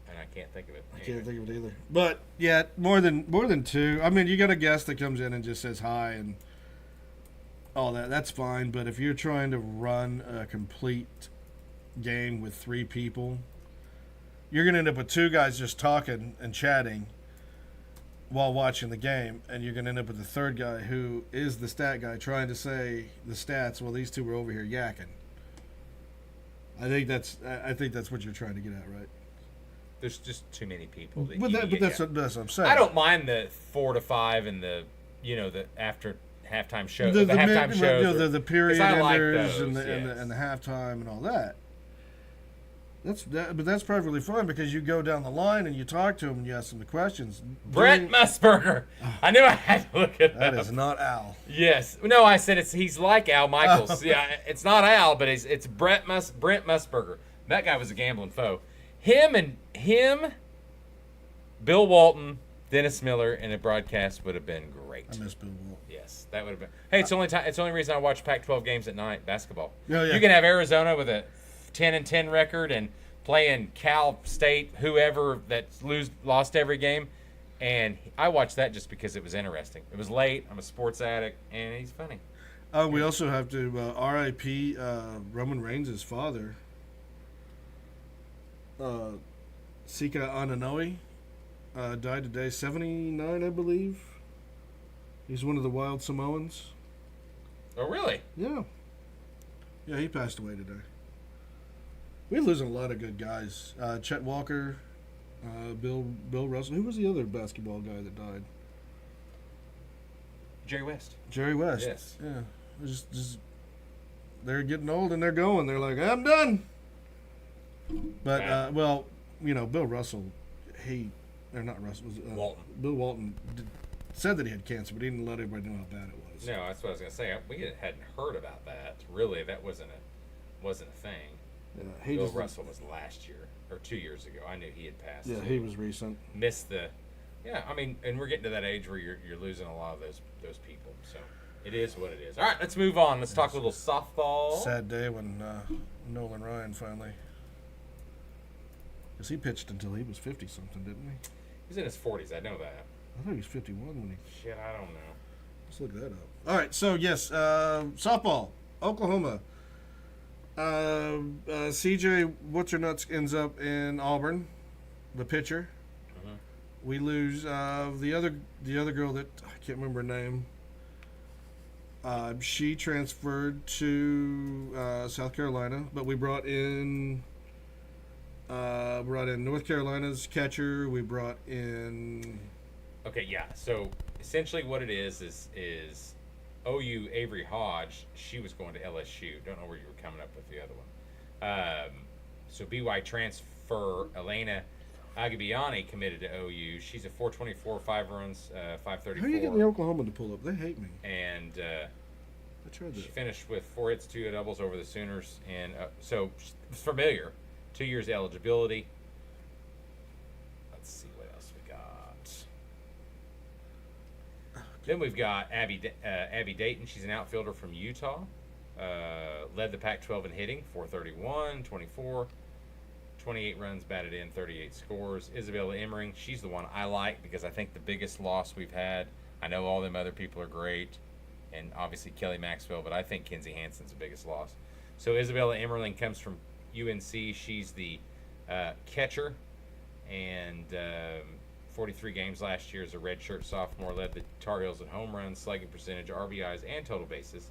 I can't think of it. I can't think of it either. But yeah, more than 2. I mean, you got a guest that comes in and just says hi and all that. That's fine. But if you're trying to run a complete game with 3 people, you're gonna end up with 2 guys just talking and chatting while watching the game, and you're going to end up with the third guy who is the stat guy trying to say the stats while these 2 were over here yakking. I think that's what you're trying to get at, right? There's just too many people. That's what I'm saying. I don't mind the 4 to 5 and the after halftime show, the halftime shows, the period I like enders those, and the halftime and all that. But that's perfectly fine because you go down the line and you talk to them and you ask them the questions. Brett Musburger. I knew I had to look it up. That is not Al. Yes. No, I said he's like Al Michaels. Yeah, it's not Al, but it's Brent Musburger. That guy was a gambling foe. Him, Bill Walton, Dennis Miller, and a broadcast would have been great. I miss Bill Walton. Yes, that would have been. Hey, it's the only reason I watch Pac-12 games at night, basketball. Oh, yeah. You can have Arizona with a 10-10 record and playing Cal State, whoever that's lost every game, and I watched that just because it was interesting. It was late. I'm a sports addict, and he's funny. We also have to R.I.P. Roman Reigns' father, Sika Ananoe, died today, 79, I believe. He's one of the Wild Samoans. Oh, really? Yeah. Yeah, he passed away today. We're losing a lot of good guys. Chet Walker, Bill Russell. Who was the other basketball guy that died? Jerry West. Jerry West. Yes. Yeah. Just they're getting old and they're going. They're like, I'm done. But Bill Russell, Walton. Bill Walton said that he had cancer, but he didn't let everybody know how bad it was. No, that's what I was gonna say. We hadn't heard about that. Really, that wasn't a thing. Yeah, Bill Russell was last year or 2 years ago. I knew he had passed. Yeah, he was recent. Missed the. Yeah, I mean, and we're getting to that age where you're losing a lot of those people. So it is what it is. All right, let's move on. Let's talk a little softball. Sad day when Nolan Ryan finally. Because he pitched until he was 50-something, didn't he? He's in his 40s. I know that. I thought he was 51 when he. Shit, I don't know. Let's look that up. All right, so yes, softball, Oklahoma. CJ What's-Her-Nuts ends up in Auburn, the pitcher. Mm-hmm. We lose the other girl that I can't remember her name. She transferred to South Carolina, but we brought in North Carolina's catcher. We brought in. Okay, yeah. So essentially, what it is OU Avery Hodge. She was going to LSU. Don't know where you were coming up with the other one. So BY transfer Elena Agabiani committed to OU. She's a 424, 5 runs, 534. How are you getting the Oklahoma to pull up? They hate me. And I tried she that. finished with 4 hits, 2 doubles over the Sooners. And so it's familiar. 2 years eligibility. Let's see what else we got. Then we've got Abby Dayton. She's an outfielder from Utah. Led the Pac-12 in hitting, 431, 24. 28 runs batted in, 38 scores. Isabella Emmering, she's the one I like because I think the biggest loss we've had. I know all them other people are great, and obviously Kelly Maxwell, but I think Kenzie Hansen's the biggest loss. So Isabella Emmering comes from UNC. She's the catcher, and 43 games last year as a redshirt sophomore. Led the Tar Heels in home runs, slugging percentage, RBIs, and total bases,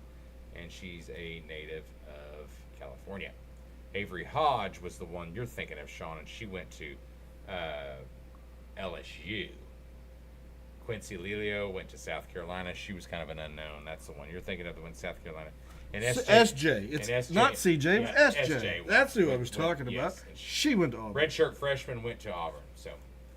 and she's a native of California. Avery Hodge was the one you're thinking of, Sean, and she went to LSU. Quincy Lelio went to South Carolina. She was kind of an unknown. That's the one you're thinking of, the one in South Carolina. And SJ. It's SJ, not CJ, yeah, it's SJ. SJ That's who I was talking about. Yes. She went to Auburn. Redshirt freshman went to Auburn. So.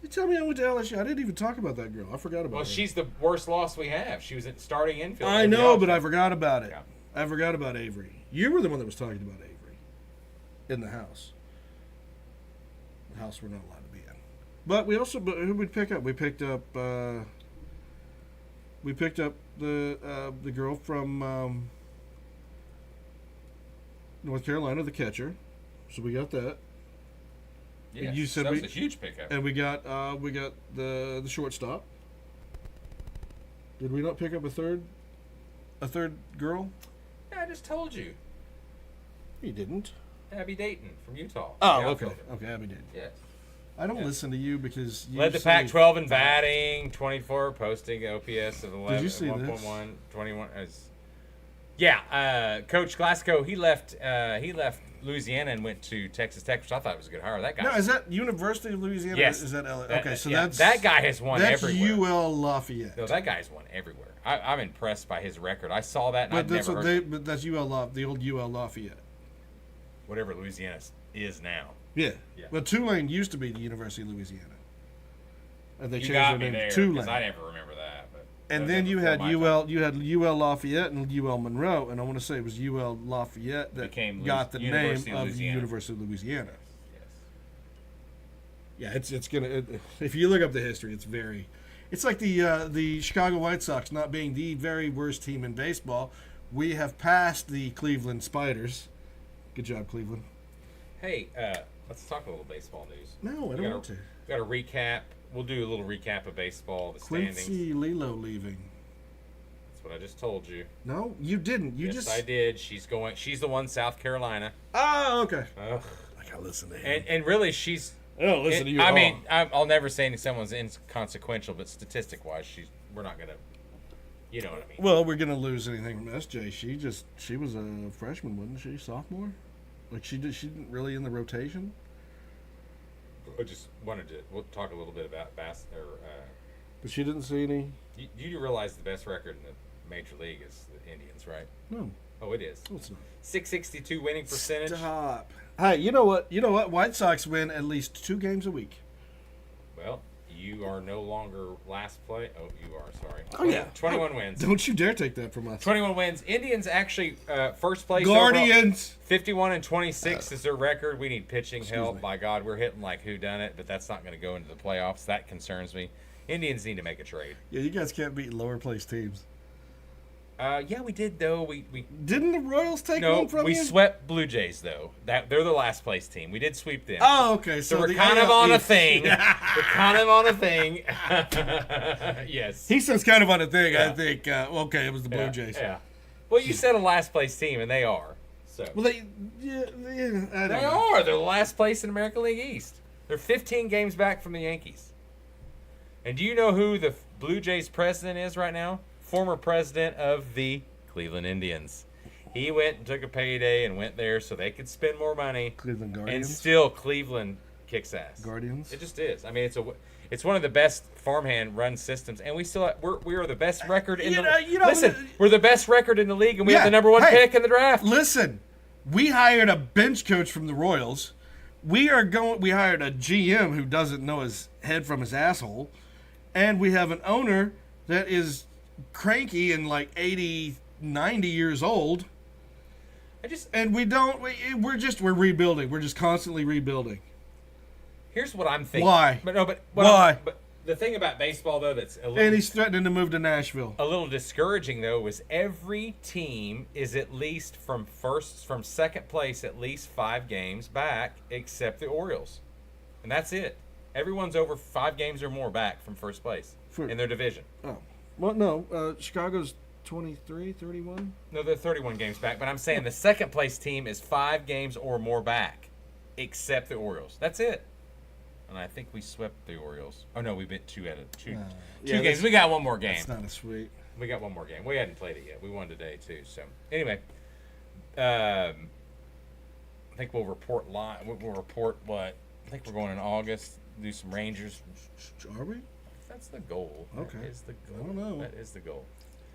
You tell me I went to LSU. I didn't even talk about that girl. I forgot about her. Well, she's the worst loss we have. She was at starting infield. I know, but I forgot about it. Yeah. I forgot about Avery. You were the one that was talking about Avery in the house. The house we're not allowed to be in. But we also, who we pick up? We picked up the girl from North Carolina, the catcher. So we got that. Yes, And you said that was a huge pickup. And we got the shortstop. Did we not pick up a third girl? Yeah, I just told you. You didn't. Abby Dayton from Utah. Oh, The okay. outfielder. Okay, Abby did. Yes. I don't listen to you because you Led the say- Pac-12 in batting, 24, posting OPS of 11, Did you see 1.1, 21. Yeah, Coach Glasgow, he left Louisiana and went to Texas Tech, which I thought was a good hire. That guy. No, is that University of Louisiana? Yes. Is that LA? That- Okay, so yeah, that's that guy has won that's everywhere. UL Lafayette. No, that guy's won everywhere. I'm impressed by his record. I saw that, and But I'd that's never what heard but that's the old UL Lafayette. whatever Louisiana is now. Yeah. Yeah. But Tulane used to be the University of Louisiana. And they You changed got their me name there to because I Tulane. never remember that. But And that then was you before had my time. UL Lafayette and UL Monroe, and I want to say it was UL Lafayette that Became got the University name of of Louisiana. University of Louisiana. Yes. Yeah, it's gonna. If you look up the history, it's like the Chicago White Sox not being the very worst team in baseball. We have passed the Cleveland Spiders. Good job, Cleveland. Hey, let's talk a little baseball news. No, I don't want to. Got a recap. We'll do a little recap of baseball, the standings. Quincy Lilo leaving. That's what I just told you. No, you didn't. You Yes, just. I did. She's the one, South Carolina. Oh, okay. Ugh. I gotta listen to him. And really, she's. Oh, listen to you. I mean, I'll never say someone's inconsequential, but statistic-wise, we're not gonna. You know what I mean? Well, we're gonna lose anything from SJ. She was a freshman, wasn't she? Sophomore. Like she didn't really in the rotation. I just wanted to. We'll talk a little bit about But she didn't see any. You realize the best record in the major league is the Indians, right? No, Oh, it is. no, it's not. 662 winning percentage. Stop. Hey, you know what? White Sox win at least 2 games a week. Well, you are no longer last place. Oh, you are. Sorry. Oh yeah, 21 wins. Don't you dare take that from us. 21 wins. Indians actually first place. Guardians. 51 and 26 is their record. We need pitching Excuse help. me. By God, we're hitting like whodunit, but that's not going to go into the playoffs. That concerns me. Indians need to make a trade. Yeah, you guys can't beat lower place teams. Yeah, we did though. We Didn't the Royals take no, one from we you? swept Blue Jays though. They're the last place team. We did sweep them. Oh, okay. So So we're the kind of AL on a East- thing. We're kind of on a thing. Yes. He says kind of on a thing. Yeah. I think. Okay, it was the Blue Jays. Yeah. Well, you said a last place team, and they are. So Well, I don't they know. are. They're the last place in American League East. They're 15 games back from the Yankees. And do you know who the Blue Jays president is right now? Former president of the Cleveland Indians. He went and took a payday and went there so they could spend more money. Cleveland And Guardians. still Cleveland kicks ass. Guardians. It just is. I mean, it's one of the best farmhand run systems, and we are the best record in Listen, we're the best record in the league, and we have Yeah, the number 1 hey, pick in the draft. Listen, we hired a bench coach from the Royals. We hired a GM who doesn't know his head from his asshole, and we have an owner that is cranky and like 80, 90 years old. We're rebuilding. We're just constantly rebuilding. Here's what I'm thinking. Why? Why? But the thing about baseball, though, that's and he's threatening to move to Nashville. A little discouraging, though, is every team is at least from second place at least 5 games back, except the Orioles, and that's it. Everyone's over 5 games or more back from first place in their division. Oh, well, no, Chicago's 23, 31? No, they're 31 games back, but I'm saying the second place team is 5 games or more back, except the Orioles. That's it. And I think we swept the Orioles. Oh, no, we beat 2 games. We got one more game. That's not a sweep. We got one more game. We hadn't played it yet. We won today, too. So, anyway, I think we'll report live. We'll report what? I think we're going in August, do some Rangers. Are we? That's the goal. Okay. That is the goal. I don't know. That is the goal.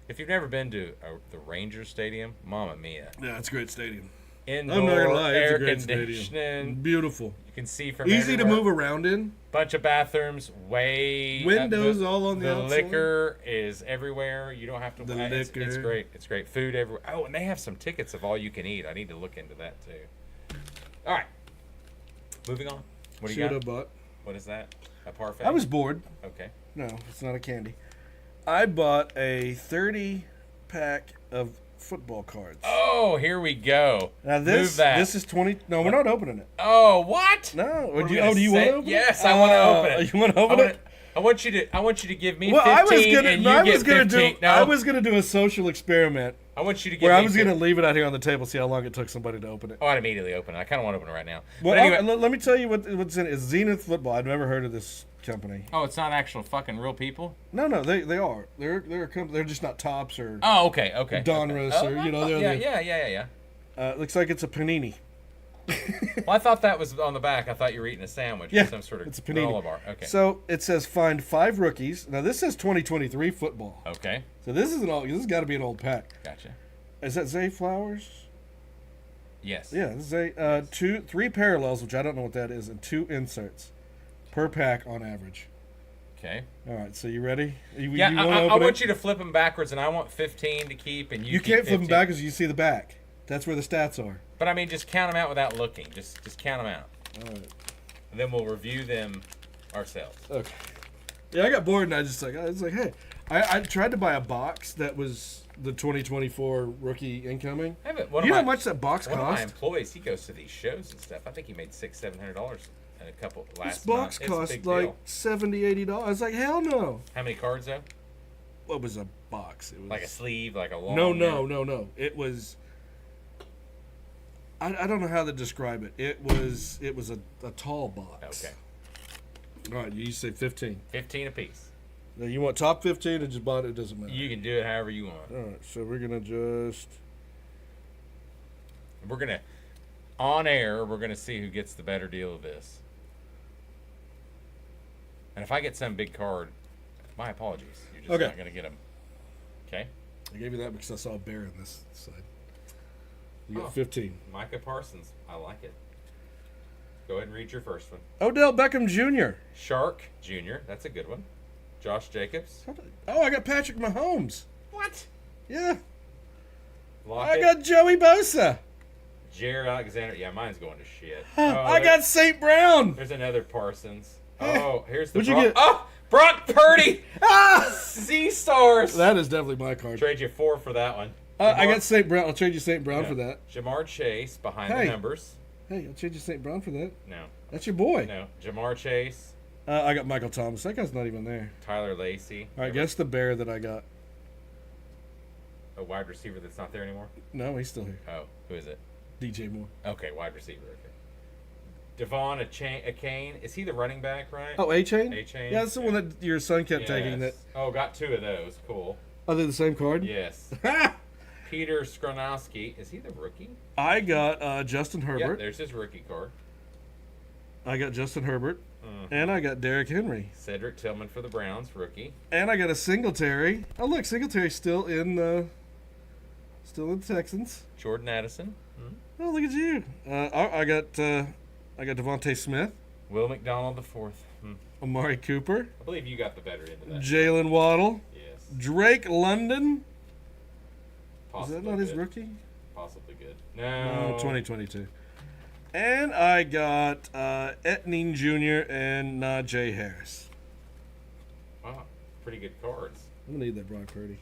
If you've never been to the Rangers Stadium, Mamma Mia. Yeah, it's a great stadium. Indoor, I'm not gonna lie, it's air a great conditioning. stadium. Beautiful. You can see from easy to everywhere. move around in. Bunch of bathrooms, windows all on the outside. The liquor is everywhere. You don't have to. It's great. It's great food everywhere. Oh, and they have some tickets of all you can eat. I need to look into that too. All right, moving on. What do you got? Bought. What is that? A parfait? I was bored. Okay. No, it's not a candy. I bought a 30-pack of football cards. Oh, here we go. Now Move that. this is 20. No, we're not opening it. Oh, what? No. What do you want to open it? Yes, I want to open it. You want to open it? I want you to give me 15 I and was gonna do a social experiment I want you to give where me I was gonna leave it out here on the table, see how long it took somebody to open it. Oh, I'd immediately open it. I kind of want to open it right now. Well, but anyway, let me tell you what's in it. It's Zenith Football. I've never heard of this company. Oh, it's not actual fucking real people? No, they are. They're a company. They're just not Tops or Oh, okay. Donruss or Yeah. Looks like it's a panini. Well, I thought that was on the back. I thought you were eating a sandwich or some sort of it's a panini. granola bar. Okay. So it says find 5 rookies. Now this says 2023 football. Okay. So this has got to be an old pack. Gotcha. Is that Zay Flowers? Yes. Yeah, this is 3 parallels, which I don't know what that is, and 2 inserts per pack on average. Okay. All right, so you ready? I want you to flip them backwards, and I want 15 to keep, and you can't keep flip them 15. backwards. You see the back. That's where the stats are. But I mean, just count them out without looking. Just count them out. All right. And then we'll review them ourselves. Okay. Yeah, I got bored, and I was like, hey, I tried to buy a box that was the 2024 rookie incoming. You know how much that box cost? One of my employees, he goes to these shows and stuff. I think he made $600-700 in a couple last This box month. cost like $70-80. I was like, hell no. How many cards though? What was a box? It was like a sleeve, like a long. No. It was. I don't know how to describe it. It was a tall box. Okay. All right, you say 15. 15 apiece. Now you want top 15 or just bought it? It doesn't matter. You can do it however you want. All right, so we're gonna just. On air, we're gonna see who gets the better deal of this. And if I get some big card, my apologies. You're just not gonna get them. Okay. I gave you that because I saw a bear on this side. You got 15. Micah Parsons. I like it. Go ahead and read your first one. Odell Beckham Jr. Shark Jr. That's a good one. Josh Jacobs. Oh, I got Patrick Mahomes. What? Yeah. Lockett. I got Joey Bosa. Jared Alexander. Yeah, mine's going to shit. I got St. Brown. There's another Parsons. Oh, here's the What'd you get? Oh, Brock Purdy. Z-Stars. That is definitely my card. Trade you 4 for that one. I got St. Brown. I'll trade you St. Brown for that. Jamar Chase behind the numbers. Hey, I'll trade you St. Brown for that. No. That's your boy. No. Jamar Chase. I got Michael Thomas. That guy's not even there. Tyler Lacey. All right, guess the bear that I got. A wide receiver that's not there anymore? No, he's still here. Oh, who is it? DJ Moore. Okay, wide receiver. Okay. Devon Achane. Is he the running back, right? Oh, A-Chain? A-Chain. Yeah, that's the one that your son kept taking. That. Oh, got 2 of those. Cool. Are they the same card? Yes. Peter Skronowski. Is he the rookie? I got Justin Herbert. Yeah, there's his rookie card. I got Justin Herbert. And I got Derrick Henry. Cedric Tillman for the Browns, rookie. And I got a Singletary. Oh, look, Singletary's still in the Texans. Jordan Addison. Oh, look at you. I got I got Devontae Smith, Will McDonald IV. Amari Cooper, I believe you got the better end of that. Jalen Waddle, Yes. Drake London. Possibly Is that not his good. rookie? Possibly good. No, No. 2022. And I got Ep90 Jr. and Najee Harris. Wow. Pretty good cards. I'm going to need that Brock Purdy.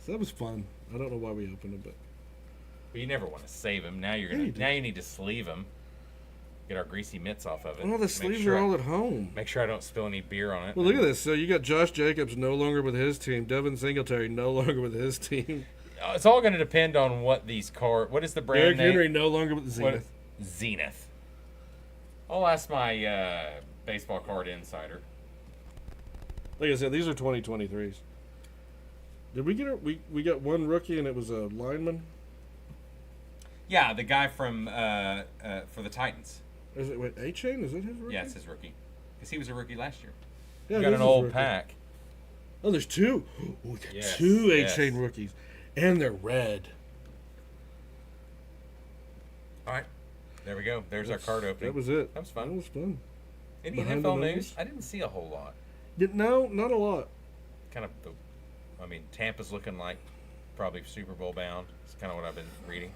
So that was fun. I don't know why we opened it, but But you never want to save him. Now you're Yeah, gonna. you do. Now you need to sleeve him. Get our greasy mitts off of it. all the Make sleeves sure are all at home. Make sure I don't spill any beer on it. Well, look at this. So you got Josh Jacobs no longer with his team. Devin Singletary no longer with his team. It's all going to depend on what these cards. What is the brand Derrick name? Henry no longer with the Zenith. Zenith. I'll ask my baseball card insider. Like I said, these are 2023s. Did we get we got one rookie and it was a lineman? Yeah, the guy from for the Titans. Is it A-Chain? Is it his rookie? Yeah, it's his rookie. Because he was a rookie last year. Yeah, We it got is an his old rookie. pack. Oh, there's two. Oh, we got Yes, two yes. A-Chain rookies. And they're red. All right. There we go. There's our card opening. That was it. That was fun. That was fun. Any behind the NFL numbers. news? I didn't see a whole lot. No, not a lot. Kind of, I mean, Tampa's looking like probably Super Bowl bound. It's kind of what I've been reading.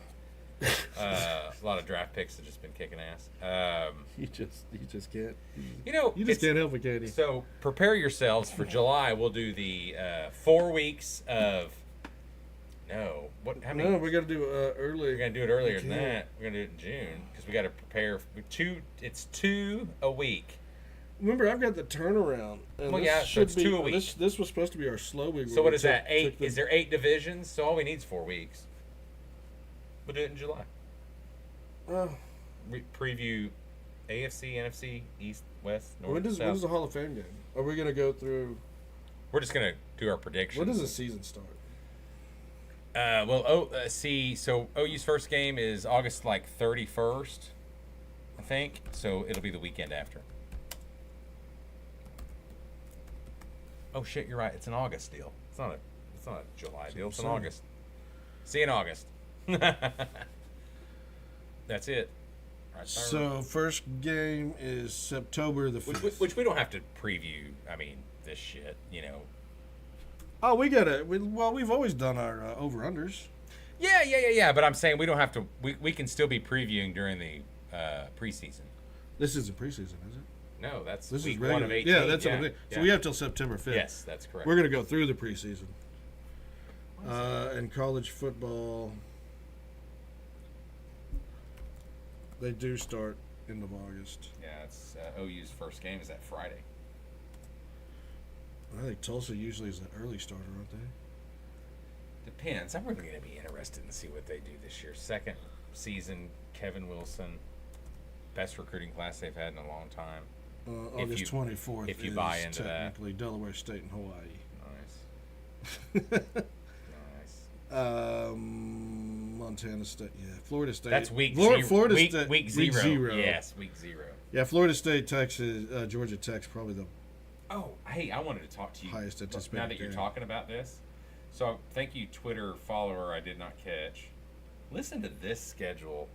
A lot of draft picks have just been kicking ass. You just can't. You know, You just it's- can't help it, can you? So prepare yourselves for July. We'll do the 4 weeks of no. What? How many? No, we got to do early. We're gonna do it earlier than June. that. We're gonna do it in June because we got to prepare for two. It's 2 a week. Remember, I've got the turnaround. And Well, this yeah, so should it's 2 a week. This was supposed to be our slow week. So where what we is that? took 8? the- Is there 8 divisions? So all we need is 4 weeks. We'll do it in July. Preview AFC, NFC, East, West, North, when does South. the Hall of Fame game? Are we gonna go through? We're just gonna do our predictions. When does the season start? So OU's first game is August 31st, I think. So it'll be the weekend after. Oh shit, you're right. It's an August deal. It's not a July deal. It's in Summer. August. See you in August. That's it. Right there. So first game is September the 5th. which we don't have to preview. I mean, this shit, you know. Oh, we got it. Well, we've always done our over-unders. Yeah. But I'm saying we don't have to. We can still be previewing during the preseason. This isn't preseason, is it? No, that's This week is 1 regular. of 18. Yeah, that's what I mean. So yeah. we have till September 5th. Yes, that's correct. We're going to go through the preseason. And college football, they do start end of August. Yeah, it's OU's first game is that Friday. I think Tulsa usually is an early starter, aren't they? Depends. I'm really going to be interested in see what they do this year. Second season, Kevin Wilson, best recruiting class they've had in a long time. If August you- 24th if you is buy into that. technically Delaware State and Hawaii. Nice. Nice. Montana State, yeah. Florida State. That's week Florida, zero. Florida week, State, week zero. Yes, week 0. Yeah, Florida State, Texas, Georgia Tech's probably the Oh, hey, I wanted to talk to you. highest anticipated Now that you're game. talking about this, so thank you, Twitter follower I did not catch. Listen to this schedule.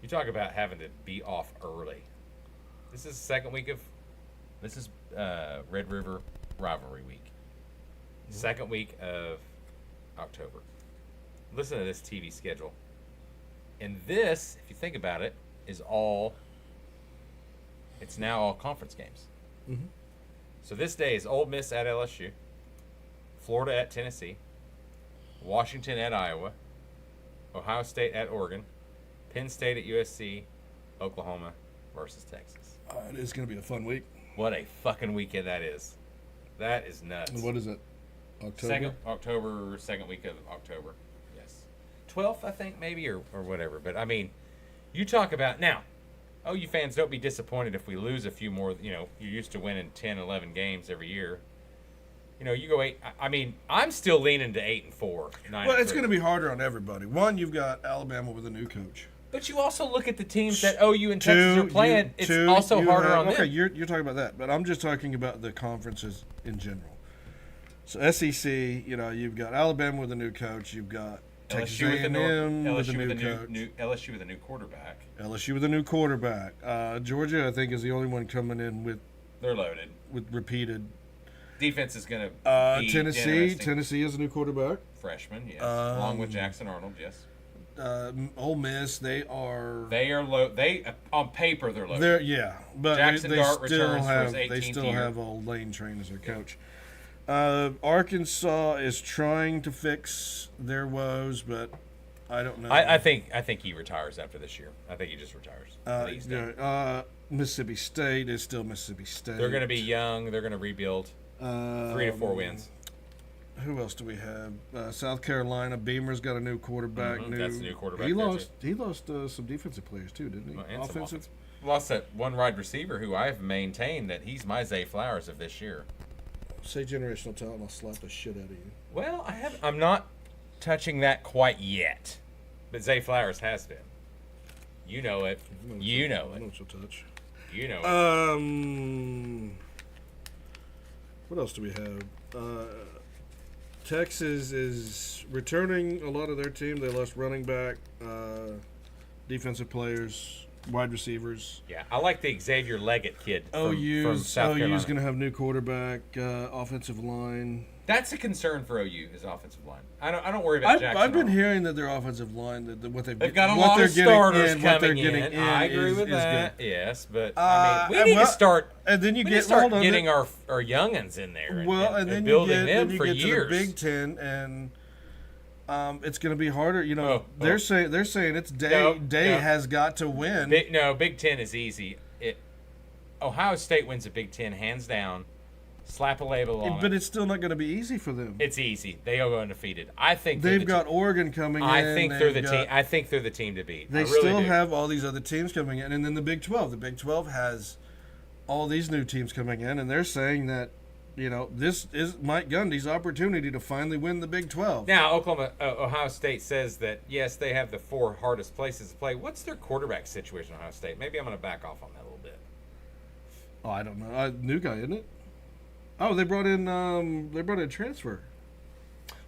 You talk about having to be off early. This is the second week of. This is Red River rivalry week. Second week of October. Listen to this TV schedule. And this, if you think about it, is all. It's now all conference games. Mhm. So this day is Ole Miss at LSU, Florida at Tennessee, Washington at Iowa, Ohio State at Oregon, Penn State at USC, Oklahoma versus Texas. It is going to be a fun week. What a fucking weekend that is. That is nuts. And what is it? October? Second week of October. Yes. 12th, I think, maybe, or whatever. But, I mean, you talk about, now, OU fans, don't be disappointed if we lose a few more. You know, you're used to winning 10, 11 games every year. You know, you go 8. I mean, I'm still leaning to 8-4. 9 Well, it's going to be harder on everybody. One, you've got Alabama with a new coach. But you also look at the teams that OU and Texas are playing. It's also harder on them. Okay, you're talking about that, but I'm just talking about the conferences in general. So SEC, you know, you've got Alabama with a new coach. You've got Texas LSU with A&M with a LSU new with a coach. LSU with a new quarterback. LSU with a new quarterback. Georgia, I think, is the only one coming in They're loaded. with repeated. Defense is going to be interesting. Tennessee is a new quarterback. Freshman, yes, along with Jackson Arnold, yes. Ole Miss, they are low. They on paper they're loaded. But Jackson they Dart still returns for his have 18th year. old Lane Train as their coach. Arkansas is trying to fix their woes, but I don't know. I think he retires after this year. I think he just retires. I think he's done. Mississippi State is still Mississippi State. They're going to be young. They're going to rebuild. 3 to 4 wins. Who else do we have? South Carolina. Beamer's got a new quarterback. That's a new quarterback. He lost some defensive players too, didn't he? And offensive. Lost that one wide receiver who I've maintained that he's my Zay Flowers of this year. Say generational talent, I'll slap the shit out of you. Well, I'm not touching that quite yet, but Zay Flowers has been. You know it. You know it. I know what you'll touch. You know it. What else do we have? Texas is returning a lot of their team. They lost running back, defensive players, wide receivers. Yeah, I like the Xavier Leggett kid from South Carolina. OU's going to have new quarterback, offensive line. That's a concern for OU is offensive line. I don't worry about Jackson. I've been hearing that their offensive line, what they've got a what lot they're of starters in, coming in. I agree with that. Good. Yes, but we need to start. And then you start getting our youngins in there. And then building them for years. To the Big Ten, and it's going to be harder. You know, they're saying it's Day has got to win. Big Ten is easy. Ohio State wins the Big Ten hands down. Slap a label on it. But it's still not going to be easy for them. It's easy. They will go undefeated. I think they've got Oregon coming in. I think they're the team. I think they're the team to beat. They still have all these other teams coming in, and then the Big 12. The Big 12 has all these new teams coming in, and they're saying that, this is Mike Gundy's opportunity to finally win the Big 12. Now, Ohio State says that yes, they have the 4 hardest places to play. What's their quarterback situation? Ohio State. Maybe I'm going to back off on that a little bit. Oh, I don't know. New guy, isn't it? Oh, they brought in a transfer.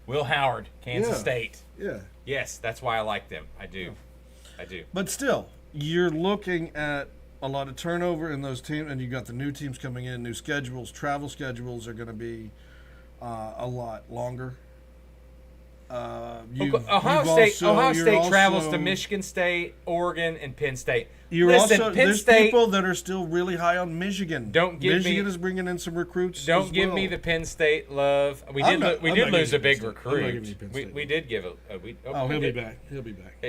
Will Howard, Kansas State. Yeah. Yes, that's why I like them. I do. But still, you're looking at a lot of turnover in those teams, and you got the new teams coming in, new schedules. Travel schedules are going to be a lot longer. Ohio State travels to Michigan State, Oregon, and Penn State. There's people that are still really high on Michigan. Michigan is bringing in some recruits. Don't give me the Penn State love. We did lose a big recruit. We did give a. He'll be back. He'll be back.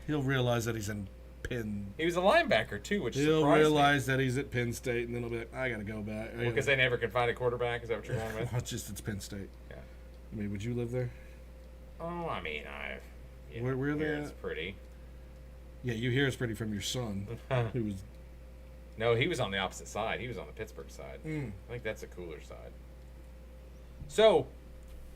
He'll realize that he's in Penn. He was a linebacker too, which he'll realize that he's at Penn State, and then he'll be like, I got to go back. Because they never could find a quarterback. Is that what you're going with? It's Penn State. Yeah. I mean, would you live there? Oh, I mean, where they? It's pretty. Yeah, you hear it's pretty from your son, who was. No, he was on the opposite side. He was on the Pittsburgh side. I think that's a cooler side. So,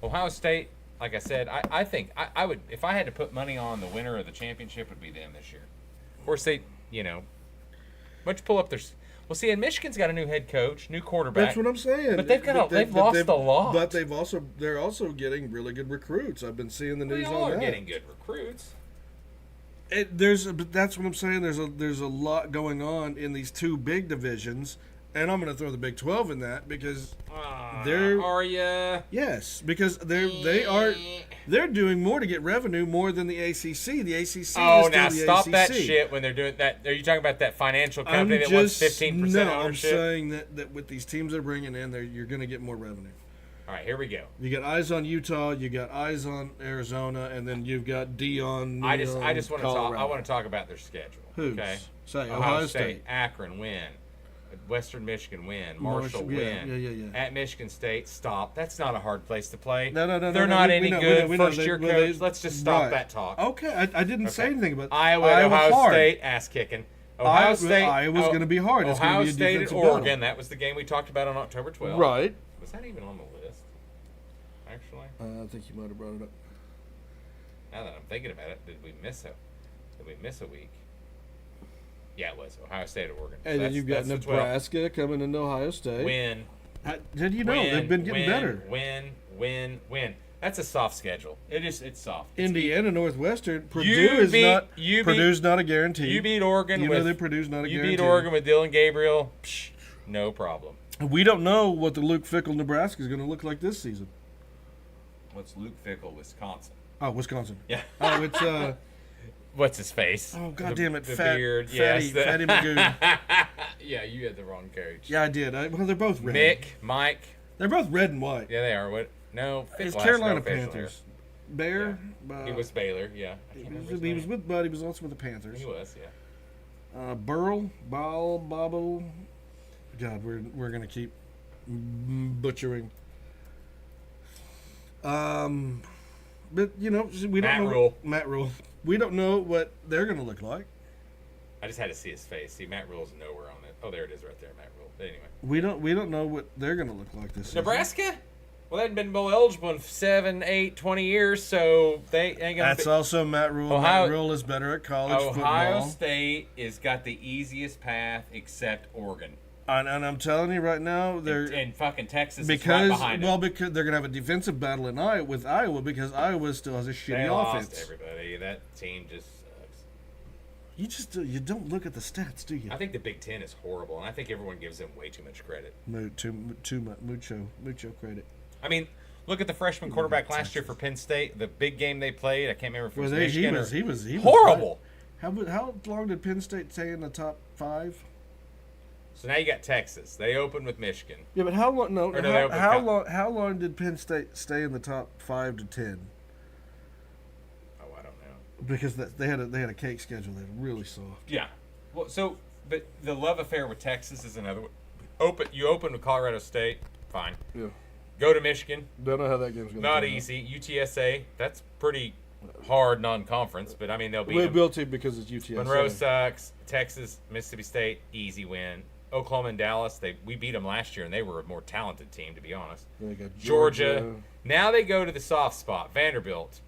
Ohio State, like I said, I think I would, if I had to put money on the winner of the championship, would be them this year. Of course, they, why don't you pull up their. Well, see, and Michigan's got a new head coach, new quarterback. That's what I'm saying. But they've lost a lot. But they're also getting really good recruits. I've been seeing the news on that. They all are getting good recruits. But that's what I'm saying. There's a lot going on in these 2 big divisions, and I'm going to throw the Big 12 in that because they're. Are ya? Yes, because they're doing more to get revenue more than the ACC. The ACC. Is still now the stop ACC. that shit when they're doing that. Are you talking about that financial company that wants 15% ownership? No, I'm saying that with these teams they're bringing in, you're going to get more revenue. All right, here we go. You got eyes on Utah, you got eyes on Arizona, and then you've got Dion. I just want to talk. I want to talk about their schedule. Who's? Okay. Say Ohio State, Akron win, Western Michigan win, Marshall win. Yeah. At Michigan State, stop. That's not a hard place to play. No. They're not any good. First year coach. Let's just stop that talk. Okay, I didn't say anything about Iowa Ohio State ass kicking. Ohio State. Iowa's going to be hard. It's Ohio be State and Oregon. That was the game we talked about on October 12th. Right. Was that even on the list? Actually, I think you might have brought it up. Now that I'm thinking about it, did we miss a week? Yeah, it was Ohio State or Oregon. And then you've got Nebraska coming into Ohio State. Win. Did you know they've been getting better? Win. That's a soft schedule. It's soft. Indiana, Northwestern, Purdue's not a guarantee. You beat Oregon. That Purdue's not a guarantee. You beat Oregon with Dylan Gabriel. Psh, no problem. We don't know what the Luke Fickell Nebraska is going to look like this season. What's Luke Fickell, Wisconsin? Oh, Wisconsin. Yeah. Oh, it's What's his face? Oh, goddamn it, the fat, beard. fatty, Yes, fatty Magoo. Yeah, you had the wrong coach. Yeah, I did. Well, they're both red. Mick, Mike. They're both red and white. Yeah, they are. What? No, It's Carolina Panthers. Bear. He was Baylor. Yeah. He was with Bud. He was also with the Panthers. He was. Yeah. Burl, Bobble. God, we're gonna keep butchering. But we don't know. Matt Rule. We don't know what they're gonna look like. I just had to see his face. See, Matt Rule's nowhere on it. Oh, there it is, right there, Matt Rule. But anyway. We don't know what they're gonna look like this season. Nebraska? Well, they hadn't been bowl eligible in 7, 8, 20 years, so they ain't gonna. That's also Matt Rule. Matt Rule is better at college football. Ohio State has got the easiest path except Oregon. And I'm telling you right now, and fucking Texas is right behind them. Because they're gonna have a defensive battle in Iowa because Iowa still has a shitty they offense. Lost everybody. That team just sucks. You don't look at the stats, do you? I think the Big Ten is horrible, and I think everyone gives them way too much credit. Mucho credit. I mean, look at the freshman quarterback last year for Penn State. The big game they played, I can't remember if it was Michigan. He was horrible. How long did Penn State stay in the top 5? So now you got Texas. They opened with Michigan. Yeah, but how long? No, how long did Penn State stay in the top 5 to 10? Oh, I don't know. Because they had a cake schedule that was really soft. Yeah. Well, but the love affair with Texas is another one. You open with Colorado State, fine. Yeah. Go to Michigan. Don't know how that game's going to Not easy. UTSA, that's pretty hard non-conference, but I mean they'll beat them. We'll beat because it's UTSA. Monroe sucks. Texas, Mississippi State, easy win. Oklahoma and Dallas, we beat them last year, and they were a more talented team, to be honest. They got Georgia. Now they go to the soft spot, Vanderbilt.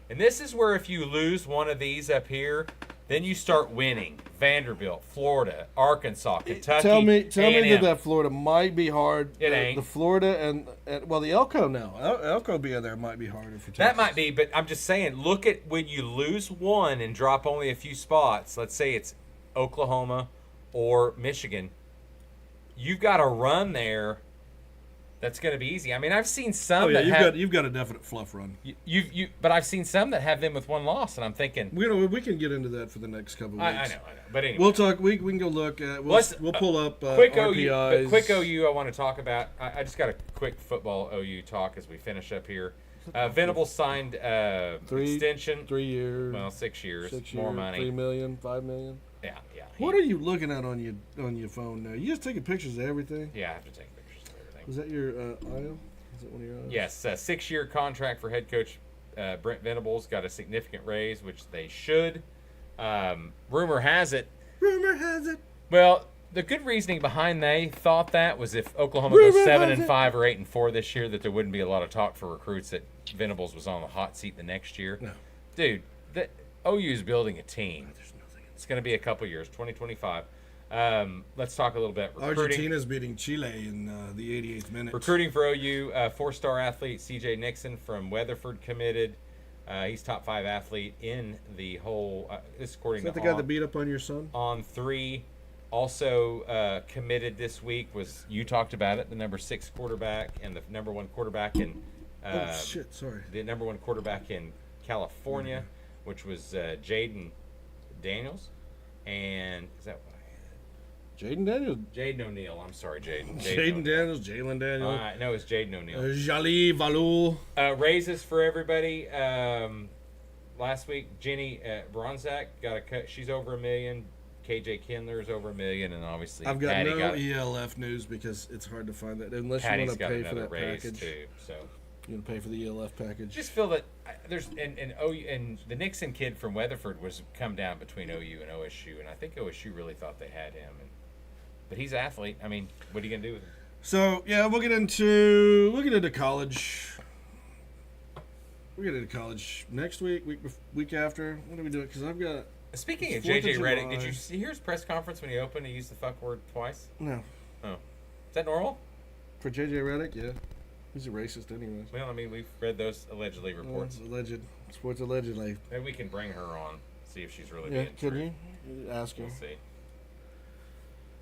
And this is where if you lose one of these up here, then you start winning. Vanderbilt, Florida, Arkansas, Kentucky. Tell me that Florida might be hard. It ain't. The Florida and the Elko now. Elko being there might be harder for Texas. That might be, but I'm just saying, look at when you lose one and drop only a few spots. Let's say it's Oklahoma or Michigan. You've got a run there that's going to be easy. I mean, I've seen some you've got a definite fluff run. But I've seen some that have them with one loss, and I'm thinking we can get into that for the next couple of weeks. I know. But anyway, we'll talk. We can go look at. We'll pull up quick RPIs. OU. Quick OU. I want to talk about. I just got a quick football OU talk as we finish up here. Venables signed extension. 3 years. Well, 6 years. 6 years. More money. $3 million, $5 million. Yeah. What are you looking at on your phone now? You just taking pictures of everything? Yeah, I have to take pictures of everything. Was that your aisle? Is that one of your aisles? Yes, 6-year contract for head coach Brent Venables. Got a significant raise, which they should. Rumor has it. Well, the good reasoning behind they thought that was if Oklahoma goes 7-5 or 8-4 this year, that there wouldn't be a lot of talk for recruits that Venables was on the hot seat the next year. No. Dude, the OU's building a team. It's going to be a couple years, 2025. Let's talk a little bit recruiting. Argentina's beating Chile in the 88th minute. Recruiting for OU, 4-star athlete C.J. Nixon from Weatherford committed. He's top 5 athlete in the whole. This according Is that to the guy that beat up on your son? On 3. Also committed this week was, you talked about it, the number 6 quarterback and the number 1 quarterback in. The number 1 quarterback in California, which was Jaden Daniels. And is that what I had? Jaden Daniels? Jaden O'Neal. I'm sorry, Jaden. Jaden Daniels, Jalen Daniels. No, it's Jaden O'Neal. Jali Valou. Raises for everybody. Last week, Jenny Bronzak got a cut. She's over $1 million. KJ Kindler's over $1 million, and obviously I've got ELF news because it's hard to find that unless you want to pay for that package. Too, so you're gonna pay for the ELF package. Just feel that there's and OU and the Nixon kid from Weatherford was come down between OU and OSU, and I think OSU really thought they had him, but he's an athlete. I mean, what are you gonna do with him? So yeah, we'll get into college. We'll get into college next week, week after. What are we doing? Because I've got. Speaking of JJ Redick, did you hear his press conference when he opened? He used the fuck word twice. No. Oh, is that normal? For JJ Redick, yeah. He's a racist anyways. Well, I mean, we've read those allegedly reports. Alleged. Sports allegedly. Maybe we can bring her on, see if she's really Yeah, being can true. you? Ask her. We'll see.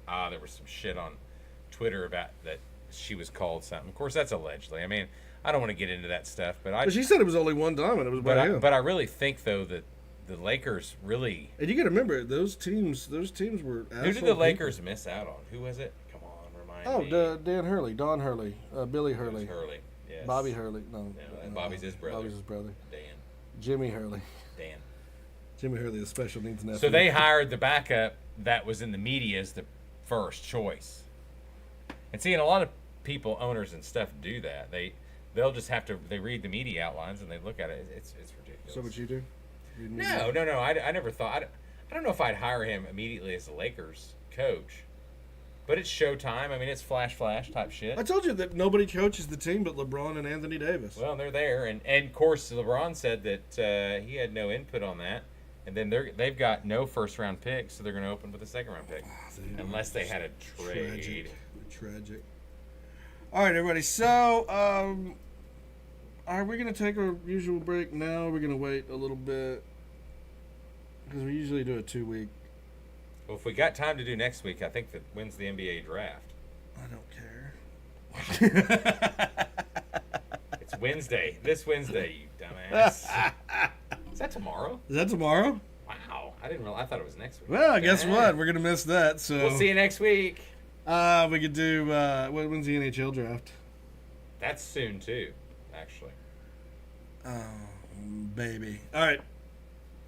There was some shit on Twitter about that she was called something. Of course, that's allegedly. I mean, I don't want to get into that stuff, but she said it was only one time, and it was by him. But I really think though that the Lakers really. And you got to remember those teams were. Who did the Lakers miss out on? Who was it? Come on, remind me. Dan Hurley, Don Hurley, Billy Hurley, Hurley. Yes. Bobby Hurley. No, Bobby's his brother. Bobby's his brother. Dan. Jimmy Hurley. Dan. Jimmy Hurley is special needs nephew. So they hired the backup that was in the media as the first choice. And seeing a lot of people, owners and stuff, do that. They'll just have to. They read the media outlines and they look at it. It's ridiculous. So what you do? No. I never thought. I don't know if I'd hire him immediately as the Lakers coach. But it's showtime. I mean, it's flash type shit. I told you that nobody coaches the team but LeBron and Anthony Davis. Well, they're there, and of course LeBron said that he had no input on that, and then they've got no first round picks, so they're going to open with a second round pick, unless they had a trade. Tragic. All right, everybody. So, are we going to take our usual break now? Or are we going to wait a little bit? Because we usually do a 2-week. Well, if we got time to do next week, I think that wins the NBA draft. I don't care. It's Wednesday. This Wednesday, you dumbass. Is that tomorrow? Is that tomorrow? Wow. I didn't realize. I thought it was next week. Well, guess what? We're going to miss that. So we'll see you next week. We could do, when's the NHL draft? That's soon, too, actually. Oh, baby. All right.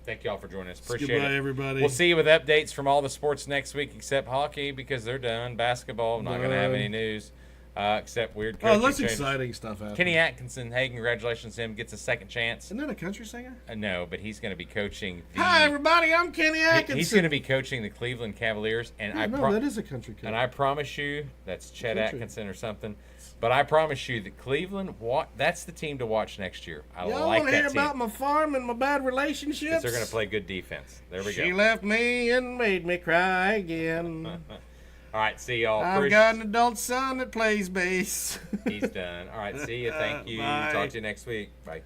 Thank you all for joining us. Appreciate Goodbye, it. everybody. We'll see you with updates from all the sports next week except hockey because they're done. Basketball, not going to have any news except weird coaching less changes. exciting stuff happening. Kenny Atkinson, hey, congratulations to him. Gets a second chance. Isn't that a country singer? No, but he's going to be coaching. Hi, everybody. I'm Kenny Atkinson. He's going to be coaching the Cleveland Cavaliers. And that is a country coach. And I promise you, that's Chet Atkinson or something. But I promise you that Cleveland, that's the team to watch next year. I Y'all like want to that hear team. about my farm and my bad relationships? Because they're going to play good defense. There we go. She left me and made me cry again. All right, see y'all. I've got an adult son that plays bass. He's done. All right, see you. Thank you. Bye. Talk to you next week. Bye.